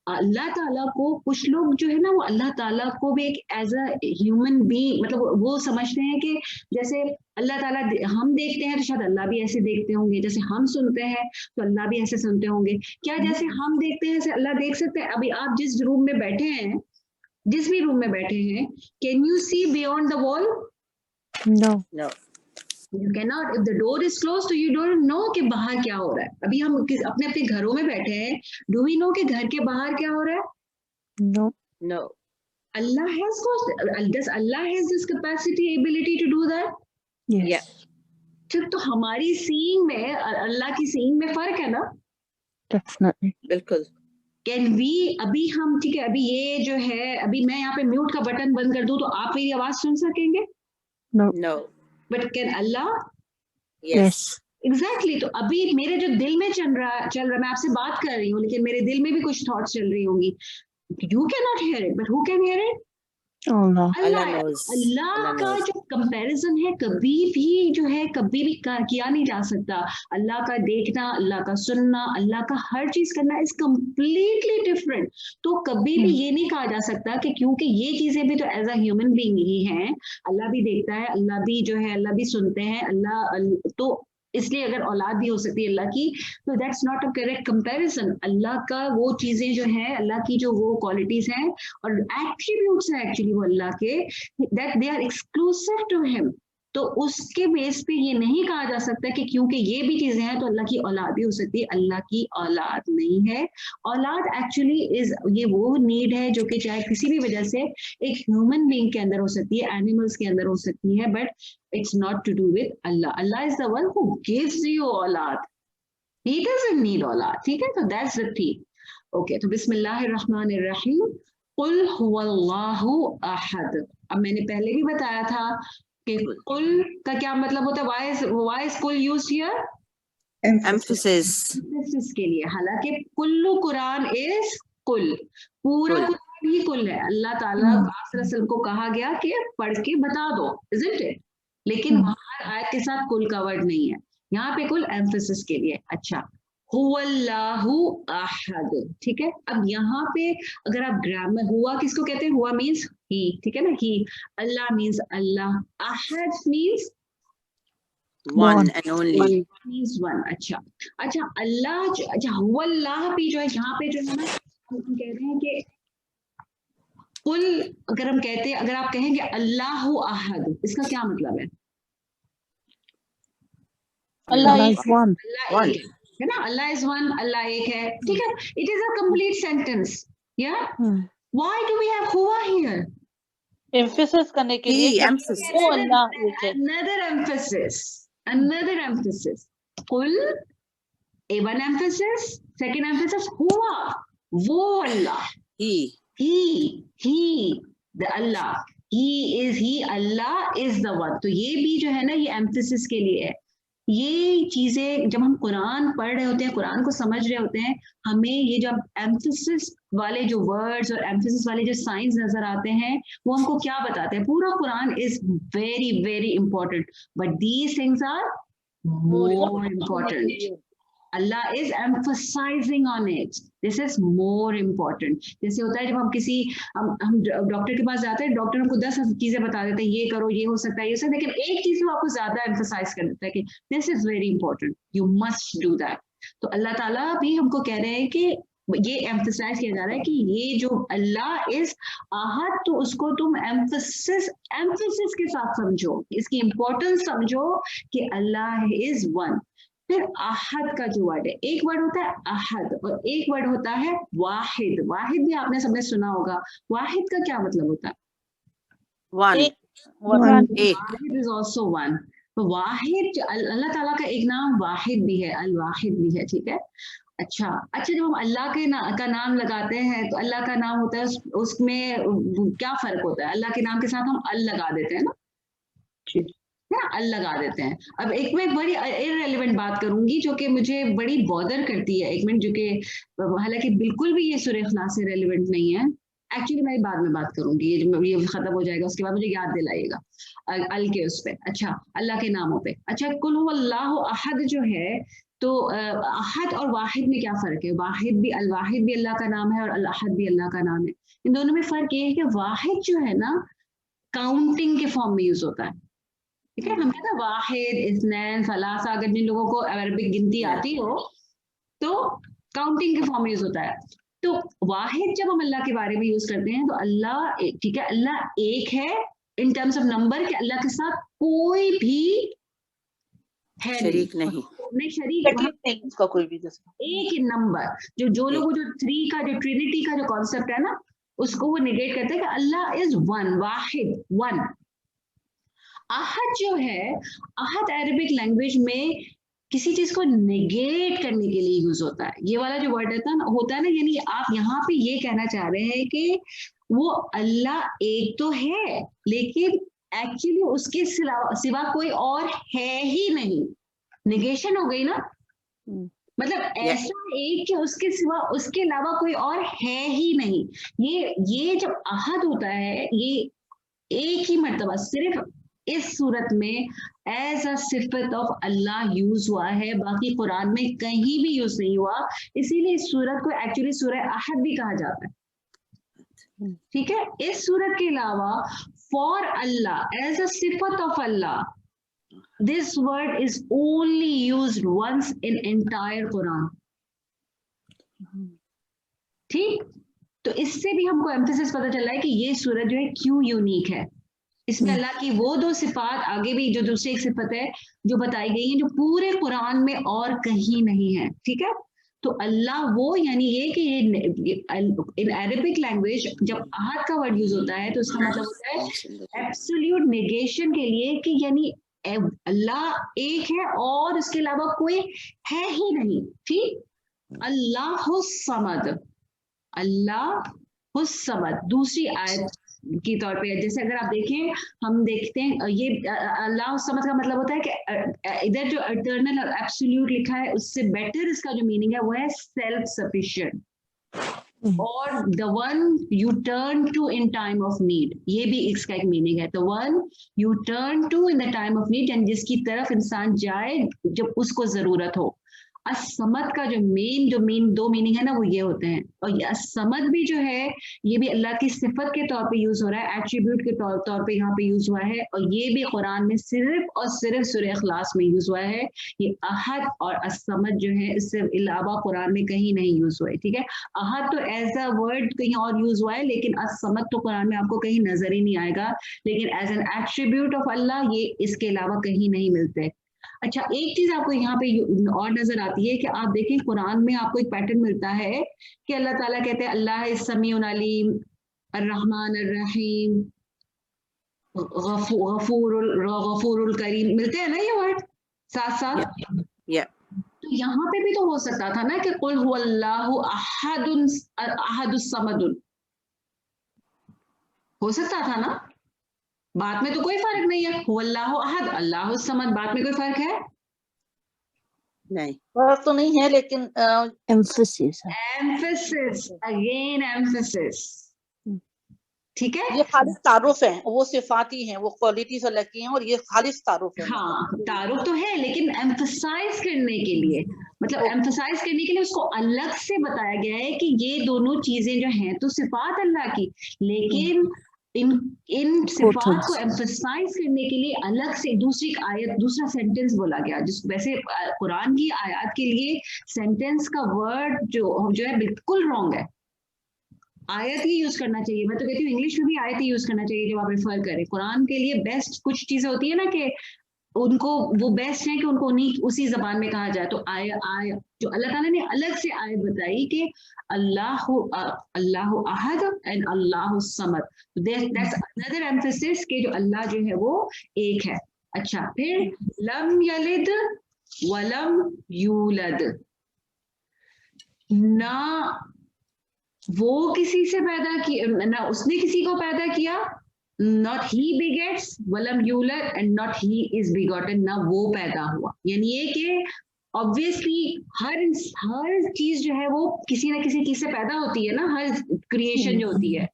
अल्लाह ताला को कुछ लोग जो है ना, वो अल्लाह ताला को भी एक एज अ ह्यूमन बीइंग, मतलब वो समझते हैं कि जैसे अल्लाह ताला हम देखते हैं तो शायद अल्लाह भी ऐसे देखते होंगे, जैसे हम सुनते हैं तो अल्लाह भी ऐसे सुनते होंगे। क्या जैसे हम देखते हैं ऐसे अल्लाह देख सकते हैं? अभी आप जिस रूम में बैठे हैं, जिस भी रूम में बैठे हैं, can you see beyond the wall? No. You cannot. If the door is closed, so you don't know कि बाहर क्या हो रहा है। अभी हम अपने अपने घरों में बैठे हैं, do we know कि घर के बाहर क्या हो रहा है? No. No. Allah has does Allah has this capacity, ability to do that? Yes. Yeah. तो हमारी सीइंग में अल्लाह की सीइंग में फर्क है ना? Definitely. बिल्कुल। Can we, अभी हम ठीक है, अभी ये जो है, अभी मैं यहाँ पे म्यूट का बटन बंद कर दूं तो आप मेरी आवाज सुन सकेंगे? No. No. But can Allah? Yes. Exactly. तो अभी मेरे जो दिल में चल रहा, मैं आपसे बात कर रही हूँ लेकिन मेरे दिल में भी कुछ थॉट्स चल रही होंगी। You cannot hear it, but who can hear it? अल्लाह का जो कंपैरिजन है कभी भी जो है कभी भी किया नहीं जा सकता। अल्लाह का देखना, अल्लाह का सुनना, अल्लाह का हर चीज करना इज कम्प्लीटली डिफरेंट। तो कभी भी ये नहीं कहा जा सकता कि क्योंकि ये चीजें भी तो एज अ ह्यूमन बीइंग ही हैं, अल्लाह भी देखता है, अल्लाह भी जो है अल्लाह भी सुनते हैं, अल्लाह तो इसलिए अगर औलाद भी हो सकती है अल्लाह की, तो that's not a correct comparison. अल्लाह का वो चीजें जो है, अल्लाह की जो वो क्वालिटीज हैं और एट्रीब्यूट्स हैं एक्चुअली वो अल्लाह के, that they are exclusive to him. तो उसके बेस पे ये नहीं कहा जा सकता कि क्योंकि ये भी चीजें हैं तो अल्लाह की औलाद भी हो सकती है। अल्लाह की औलाद नहीं है। औलाद एक्चुअली इज ये वो नीड है जो कि चाहे किसी भी वजह से एक ह्यूमन बीइंग के अंदर हो सकती है, एनिमल्स के अंदर हो सकती है, but it's not to do with Allah. Allah is the one who gives you aulad. He doesn't need aulad. ठीक है? तो that's the thing. Okay, तो बिस्मिल्लाहिर्रहमानिर्रहीम। कुल हुवल्लाहु अहद। अब मैंने पहले भी बताया था कि कुल का क्या मतलब होता है? Why is कुल used here? Emphasis. Emphasis के लिए। हालांकि कुल्लु कुरान is कुल, पूरा कुरान ही कुल है। अल्लाह ताला रसूल को कहा गया कि पढ़ के बता दो, isn't it? लेकिन वहां आयत के साथ कुल का वर्ड नहीं है, यहाँ पे कुल एम्फेसिस के लिए। अच्छा, हुवल्लाहु अहद, ठीक है। अब यहाँ पे अगर आप ग्रामर, हुआ किसको कहते हैं? हुआ मीन्स ही, ठीक है ना, ही। अल्लाह मीन्स अल्लाह, अहद means one and only, means one। अच्छा अल्लाह, अच्छा हुवल्लाह भी जो है यहाँ पे जो है ना, हम कह रहे हैं कि कुल अगर हम कहते हैं, अगर आप कहेंगे अल्लाहु अहद, इसका क्या मतलब है? अल्लाह इज one, है ना, अल्लाह इज वन, अल्लाह एक है, ठीक है। It is a complete sentence, या व्हाई डू वी हैव हुआ हियर? एम्फेसिस करने के लिए वो अल्लाह एक है। another emphasis कुल, a one emphasis, Second emphasis हुआ, वो अल्लाह, he the Allah, he Allah is the one. तो ये भी जो है ना ये emphasis के लिए है. ये चीजें जब हम कुरान पढ़ रहे होते हैं, कुरान को समझ रहे होते हैं, हमें ये जो एम्फेसिस वाले जो वर्ड्स और एम्फेसिस वाले जो साइंस नजर आते हैं वो हमको क्या बताते हैं. पूरा Quran is very very important, but these things are more important. Allah is emphasizing on it. This is more important. जैसे होता है जब हम किसी हम डॉक्टर के पास जाते हैं, डॉक्टर हमको 10 चीजें बता देते हैं, ये करो, ये हो सकता है, ये सब, लेकिन एक चीज वो आपको ज्यादा एम्फसाइज कर देता है कि this is very important, you must do that. तो अल्लाह ताला भी हमको कह रहे हैं कि ये एम्फसाइज किया जा रहा है कि ये जो अल्लाह इज आहद, तो उसको तुम एम्फसिस के साथ समझो, इसकी इंपॉर्टेंस समझो कि अल्लाह इज वन. फिर आहद का जो वर्ड है, एक वर्ड होता है आहद और एक वर्ड होता है वाहिद. वाहिद भी आपने सबने सुना होगा. वाहिद का क्या मतलब होता है? वाहिद इज आल्सो वन. तो वाहिद, अल्लाह ताला का एक नाम वाहिद भी है, अल वाहिद भी है. ठीक है. अच्छा, जब हम अल्लाह के का नाम लगाते हैं तो अल्लाह का नाम होता है, उसमें क्या फर्क होता है? अल्लाह के नाम के साथ हम अल लगा देते हैं ना, अल लगा देते हैं. अब मैं एक बड़ी इररिलेवेंट बात करूंगी जो कि मुझे बड़ी बॉदर करती है, एक मिनट, जो कि हालांकि बिल्कुल भी ये सूरह इखलास से रेलिवेंट नहीं है. एक्चुअली मैं बाद में बात करूंगी, ये खत्म हो जाएगा, उसके बाद मुझे याद दिलाइएगा अल के उस पे. अच्छा, अल्लाह के नामों पे. अच्छा, कुल हुवल्लाहु अहद जो है, तो अहद और वाहिद में क्या फर्क है? वाहिद भी, अल वाहिद भी अल्लाह का नाम है और अल अहद भी अल्लाह का नाम है. इन दोनों में फर्क ये है कि वाहिद जो है ना काउंटिंग के फॉर्म में यूज होता है. ठीक है. हम कहते हैं वाहिद, इस्नैन, सलासा. अगर जिन लोगों को अरबिक गिनती आती हो तो काउंटिंग के फॉर्म में यूज होता है. तो वाहिद जब हम अल्लाह के बारे में यूज करते हैं तो अल्लाह, ठीक है, अल्लाह एक है इन टर्म्स ऑफ नंबर, के अल्लाह के साथ कोई भी है शरीक नहीं, शरीक नहीं उसका कोई भी. एक ही नंबर, जो लोग जो 3 का, जो ट्रिनिटी का जो कॉन्सेप्ट है ना, उसको वो निगेट करते हैं कि अल्लाह इज वन, वाहिद, वन. आहद जो है, आहद अरबिक लैंग्वेज में किसी चीज को नेगेट करने के लिए यूज होता है. ये वाला जो वर्ड होता है ना, यानी आप यहाँ पे ये कहना चाह रहे हैं कि वो अल्लाह एक तो है लेकिन एक्चुअली उसके सिवा कोई और है ही नहीं. नेगेशन हो गई ना, मतलब ऐसा एक कि उसके सिवा, उसके अलावा कोई और है ही नहीं. ये जब आहद होता है, ये एक ही मर्तबा सिर्फ इस सूरत में एज अ सिफत ऑफ अल्लाह यूज हुआ है, बाकी कुरान में कहीं भी यूज नहीं हुआ. इसीलिए इस सूरत को एक्चुअली सूरह अहद भी कहा जाता है. ठीक है. इस सूरत के अलावा फॉर अल्लाह एज अ सिफत of Allah, this word is only used once in entire Quran. ठीक. तो इससे भी हमको एम्फेसिस पता चल रहा है कि ये सूरत जो है क्यों यूनिक है. इसमें अल्लाह की वो 2 सिफात, आगे भी जो दूसरी एक सिफत है जो बताई गई है, जो पूरे कुरान में और कहीं नहीं है. ठीक है. तो अल्लाह वो, यानी ये कि ये इन अरबिक लैंग्वेज जब आहद का वर्ड यूज होता है तो उसका मतलब होता है एब्सोल्यूट नेगेशन के लिए, कि यानी अल्लाह एक है और उसके अलावा कोई है ही नहीं. ठीक. अल्लाहु समद, अल्लाहु समद दूसरी आयत की तौर पे, जैसे अगर आप देखें, हम देखते हैं ये अल्लाह समद का मतलब होता है कि इधर जो इटर्नल और एब्सोल्यूट लिखा है उससे बेटर इसका जो मीनिंग है वो है सेल्फ सफिशिएंट, और the one you turn to in time of need. ये भी इसका एक मीनिंग है, the one you turn to in the time of need, यानी जिसकी तरफ इंसान जाए जब उसको जरूरत हो. असमद का जो मेन 2 मीनिंग है ना, वो ये होते हैं. और ये असमद भी जो है, ये भी अल्लाह की सिफत के तौर पे यूज हो रहा है, एट्रीब्यूट के तौर पे यहाँ पे यूज हुआ है. और ये भी कुरान में सिर्फ और सिर्फ सूरह इखलास में यूज हुआ है. ये अहद और असमद जो है, इससे अलावा कुरान में कहीं नहीं यूज हुआ है. ठीक है. अहद तो एज अ वर्ड कहीं और यूज हुआ है, लेकिन असमद तो कुरान में आपको कहीं नजर ही नहीं आएगा. लेकिन एज एन एट्रीब्यूट ऑफ अल्लाह ये इसके अलावा कहीं नहीं मिलते. अच्छा, एक चीज आपको यहाँ पे और नजर आती है कि आप देखें कुरान में आपको एक पैटर्न मिलता है कि अल्लाह ताला कहते हैं अल्लाह इस समीउन अलीम, अर्रहमान अर्रहीम, गफूरुल करीम. मिलते हैं ना ये वर्ड साथ साथ. तो यहाँ पे भी तो हो सकता था ना कि कुल हुवल्लाहु अहदुस समदुन, हो सकता था ना, बात में तो कोई फर्क नहीं है, हुवल्लाहु अहद अल्लाहु समद, बात में कोई फर्क है? नहीं, फर्क तो नहीं है, लेकिन emphasis है। एम्फेसिस, अगेन एम्फेसिस, ठीक है। ये खालिस तारुफ है, वो सिफाती हैं, वो क्वालिटीज अलग की हैं, और ये खालिस तारुफ है। हाँ तारुफ तो है, लेकिन एम्फसाइज करने के लिए, मतलब एम्फसाइज करने के लिए उसको अलग से बताया गया है कि ये दोनों चीजें जो हैं तो सिफात अल्लाह की, लेकिन इन सिफात को एम्फसाइज करने के लिए अलग से दूसरी आयत, दूसरा सेंटेंस बोला गया, जिस वैसे कुरान की आयत के लिए सेंटेंस का वर्ड जो है बिल्कुल रॉन्ग है, आयत ही यूज करना चाहिए। मैं तो कहती हूँ इंग्लिश में भी आयत ही यूज करना चाहिए जब आप रेफर करें। कुरान के लिए बेस्ट कुछ चीजें होती है ना कि उनको वो बेस्ट है कि उनको उसी जबान में कहा जाए, तो आय जो अल्लाह ताला ने अलग से आयत बताई कि अल्लाहु अहद एंड अल्लाहु समद, दैट्स अनदर एम्फेसिस कि जो अल्लाह जो है वो एक है। अच्छा, फिर लम यलिद वलम यूलद, ना वो किसी से पैदा किया, ना उसने किसी को पैदा किया, नॉट ही बिगेट्स वलम यूलद and not he is begotten, ना वो पैदा हुआ। यानी ये कि ऑब्वियसली हर चीज जो है वो किसी ना किसी चीज से पैदा होती है ना, हर क्रिएशन जो होती है,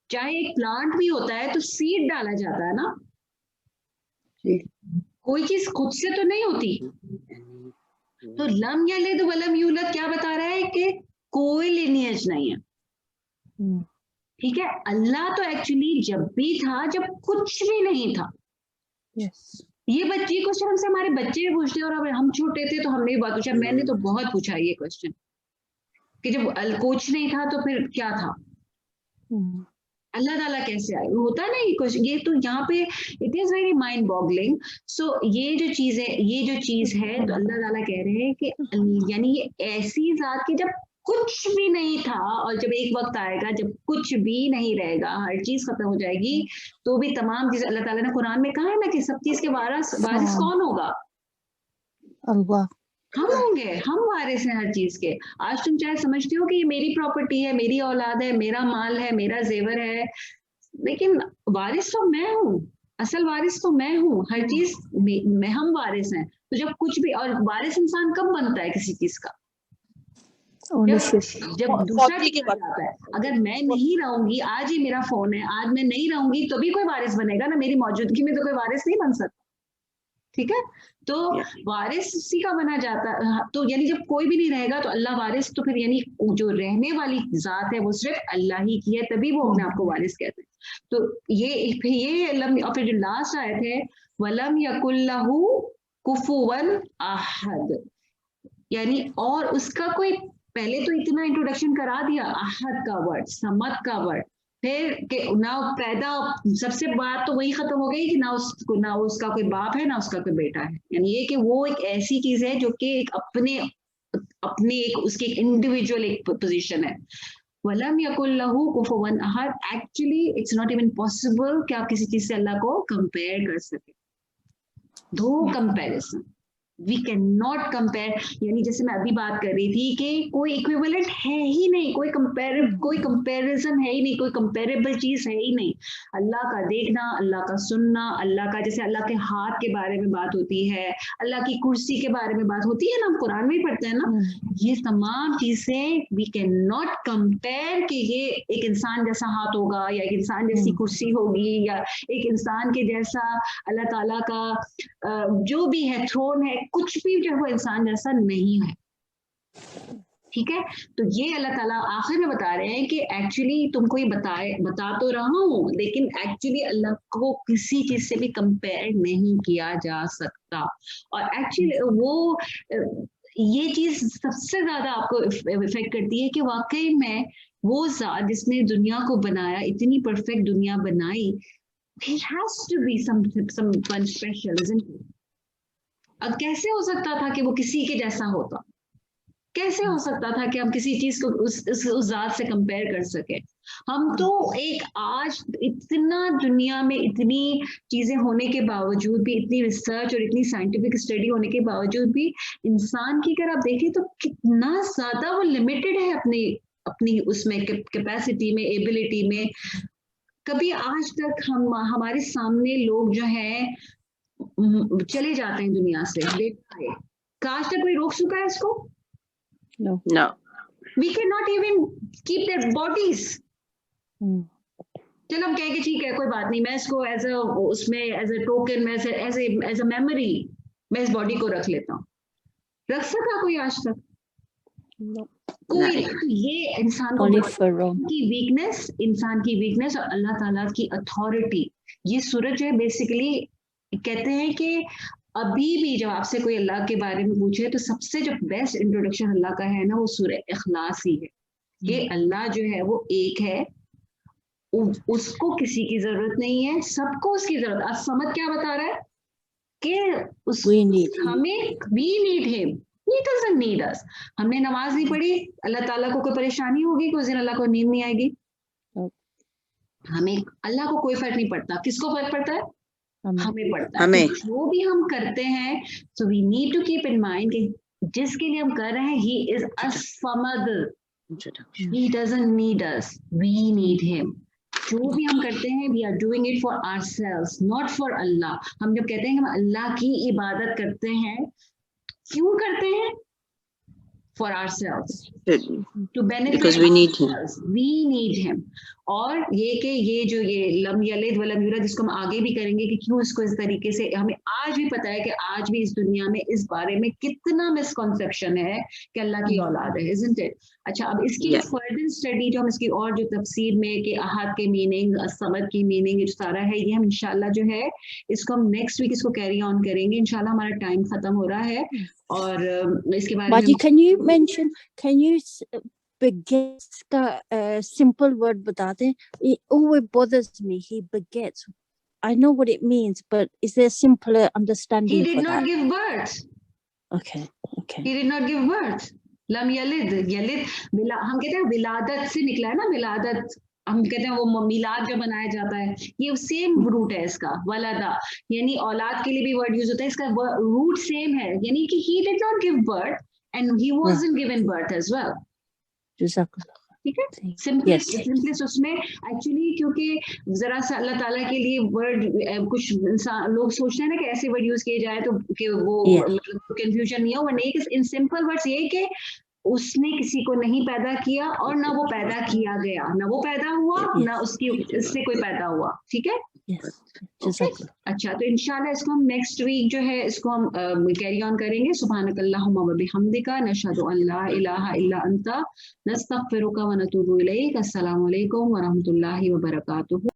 चाहे एक प्लांट भी होता है तो सीड डाला जाता है ना, कोई चीज खुद से तो नहीं होती। तो लम यलिद वलम यूलद क्या बता रहा है कि कोई लिनियज नहीं है, ठीक है। अल्लाह तो एक्चुअली जब भी था जब कुछ भी नहीं था। ये क्वेश्चन हमसे हमारे बच्चे भी पूछते हैं, और अब हम छोटे थे तो हमने भी बहुत पूछा, मैंने तो बहुत पूछा ये क्वेश्चन कि जब कुछ नहीं था तो फिर क्या था, अल्लाह ताला कैसे आए, होता ना ये क्वेश्चन। ये तो यहाँ पे it is very mind boggling. So ये जो चीज है तो अल्लाह ताला कह रहे हैं कि यानी ये ऐसी जात की जब कुछ भी नहीं था, और जब एक वक्त आएगा जब कुछ भी नहीं रहेगा, हर चीज खत्म हो जाएगी, तो भी तमाम चीजें अल्लाह ताला ने कुरान में कहा है ना कि सब चीज के वारिस कौन होगा? अल्लाह। हम होंगे, हम वारिस हैं हर चीज के। आज तुम चाहे समझते हो कि ये मेरी प्रॉपर्टी है, मेरी औलाद है, मेरा माल है, मेरा जेवर है, लेकिन वारिस तो मैं हूँ, असल वारिस तो मैं हूँ, हर चीज में हम वारिस हैं। तो जब कुछ भी, और वारिस इंसान कब बनता है किसी चीज का? जब दूसरा चीज आता है। अगर मैं नहीं रहूंगी, आज ही मेरा फोन है, आज मैं नहीं रहूंगी तो भी कोई वारिस बनेगा ना, मेरी मौजूदगी में तो कोई वारिस नहीं बन सकता, ठीक है। तो वारिस उसी का बना जाता है। तो यानी जब कोई भी नहीं रहेगा तो अल्लाह वारिस, तो फिर यानी जो रहने वाली जात है वो सिर्फ अल्लाह ही की है, तभी वो अपने आप को वारिस कहते हैं। तो ये और फिर जो लास्ट आयत है, वलम यकुल्लहु कुफुवन अहद, यानी और उसका कोई, पहले तो इतना इंट्रोडक्शन करा दिया, अहद का वर्ड, समद का वर्ड, फिर के ना पैदा, सबसे बात तो वही खत्म हो गई कि ना उसका कोई बाप है ना उसका कोई बेटा है। यानी ये कि वो एक ऐसी चीज है जो कि एक अपने एक उसकी एक इंडिविजुअल एक पोजीशन है। वलम यकुल्लहु कुफुवन अहद, actually it's not even possible कि आप किसी चीज से अल्लाह को कंपेयर कर सके। दो comparison we can not compare, यानी जैसे मैं अभी बात कर रही थी कि कोई इक्विवेलेंट है ही नहीं, कोई कंपैरिजन है ही नहीं, कोई कंपेरेबल चीज है ही नहीं। अल्लाह का देखना, अल्लाह का सुनना, अल्लाह का, जैसे अल्लाह के हाथ के बारे में बात होती है, अल्लाह की कुर्सी के बारे में बात होती है ना, हम कुरान में ही पढ़ते हैं ना, ये तमाम चीजें वी कैन नॉट कंपेयर कि ये एक इंसान जैसा हाथ होगा, या एक इंसान जैसी कुर्सी होगी, या एक इंसान के जैसा अल्लाह ताला का जो भी है थ्रोन है, कुछ भी जो वो इंसान जैसा नहीं है, ठीक है। तो ये अल्लाह ताला आखिर में बता रहे हैं कि एक्चुअली तुमको ये बता तो रहा हूँ, लेकिन एक्चुअली अल्लाह को किसी चीज से भी कंपेयर नहीं किया जा सकता। और एक्चुअली वो ये चीज सबसे ज्यादा आपको इफेक्ट करती है कि वाकई में वो ज़ात जिसने दुनिया को बनाया, इतनी परफेक्ट दुनिया बनाई, it has to be someone special, isn't it? अब कैसे हो सकता था कि वो किसी के जैसा होता? कैसे हो सकता था कि हम किसी चीज को उस जात से कंपेयर कर सके? ہم تو ایک آج اتنا دنیا میں اتنی چیزیں ہونے کے باوجود بھی, اتنی ریسرچ اور اتنی سائنٹیفک اسٹڈی ہونے کے باوجود بھی انسان کی اگر آپ دیکھیں تو کتنا زیادہ وہ لمیٹڈ ہے اپنی اس میں کیپیسٹی میں, ایبلٹی میں. کبھی آج تک ہمارے سامنے لوگ جو ہیں چلے جاتے ہیں دنیا سے, آج تک کوئی روک چکا ہے اس کو؟ No. No. We cannot even keep their bodies. چلو ہم کہیں کہ ٹھیک ہے کوئی بات نہیں, میں اس کو ایز اے اس میں ایز اے ٹوکن, میں ایز اے میموری میں اس باڈی کو رکھ لیتا ہوں. رکھ سکا کوئی آج تک؟ No. کوئی. یہ انسان Only کو Pharaoh. کی ویکنس, انسان کی ویکنس اور اللہ تعالیٰ کی اتھارٹی. یہ سورج جو ہے بیسیکلی کہتے ہیں کہ ابھی بھی جب آپ سے کوئی اللہ کے بارے میں پوچھے تو سب سے جو بیسٹ انٹروڈکشن اللہ کا ہے نا, وہ سورہ اخلاص ہی ہے. کہ اللہ جو ہے وہ ایک ہے, اس کو کسی کی ضرورت نہیں ہے, سب کو اس کی ضرورت. آج سمجھ کیا بتا رہا ہے کہ We need him. ہمیں we need him, he doesn't need us. ہم نے نماز نہیں پڑھی, اللہ تعالیٰ کو کوئی پریشانی ہوگی کہ اس دن اللہ کو نیند نہیں آئے گی؟ ہمیں اللہ کو کوئی فرق نہیں پڑتا. کس کو فرق پڑتا ہے؟ ہمیں پڑتا ہے. ہمیں. جو بھی ہم کرتے ہیں so we need to keep in mind کہ جس کے لیے ہم کر رہے ہیں he is as-samad, he doesn't need us, we need him. جو بھی ہم کرتے ہیں we are doing it for ourselves, not for Allah. ہم جب کہتے ہیں کہ ہم اللہ کی عبادت کرتے ہیں, کیوں کرتے ہیں؟ For ourselves, to benefit Because we need him. ourselves. We need him. اور یہ کہ یہ لم یلد ولم یولد, جس کو ہم آگے بھی کریں گے کہ کیوں اس کو اس طریقے سے, ہمیں آج بھی پتا ہے کہ آج بھی اس دنیا میں اس بارے میں کتنا مسکنسیپشن ہے کہ اللہ کی اولاد ہے, isn't it? اچھا, اب اس کی جو فردر اسٹڈی جو ہم اس کی اور جو تفسیر میں کہ احد کے میننگ, الصمد کی میننگ, جو سارا ہے یہ ہم انشاءاللہ جو ہے اس کو ہم نیکسٹ ویک اس کو کیری آن کریں گے انشاءاللہ. ہمارا ٹائم ختم ہو رہا ہے اور اس کے بارے میں Baji, can you begets ka simple word bata de? It always bothers me. He begets. I know what it means, but is there a simpler understanding he did for not that? give birth. Okay. He did not give birth. لم یلد, ہم کہتے ہیں ولادت سے نکلا ہے نا, ولادت ہم کہتے ہیں وہ میلاد جو بنایا جاتا ہے, یہ سیم روٹ ہے اس کا, ولدا یعنی اولاد کے لیے بھی ورڈ یوز ہوتا ہے, اس کا روٹ سیم ہے, یعنی کہ he did not give birth and he wasn't given birth as well. Jazakallah. ٹھیک ہے, سمپلسٹ اس میں ایکچولی کیونکہ ذرا سا اللہ تعالیٰ کے لیے ورڈ کچھ انسان لوگ سوچتے ہیں نا کہ ایسے ورڈ یوز کیے جائے تو کہ وہ کنفیوژن نہیں ہو. نہیں, ان سمپل ورڈس یہ کہ اس نے کسی کو نہیں پیدا کیا اور نہ وہ پیدا کیا گیا, نہ وہ پیدا ہوا نہ اس سے کوئی پیدا ہوا. ٹھیک ہے, اچھا, تو انشاءاللہ اس کو ہم نیکسٹ ویک جو ہے اس کو ہم کیری آن کریں گے. سبحانک اللہم و بحمدک, نشہد ان لا الہ الا انت, نستغفرک و نتوب الیک. السلام علیکم و رحمۃ اللہ وبرکاتہ.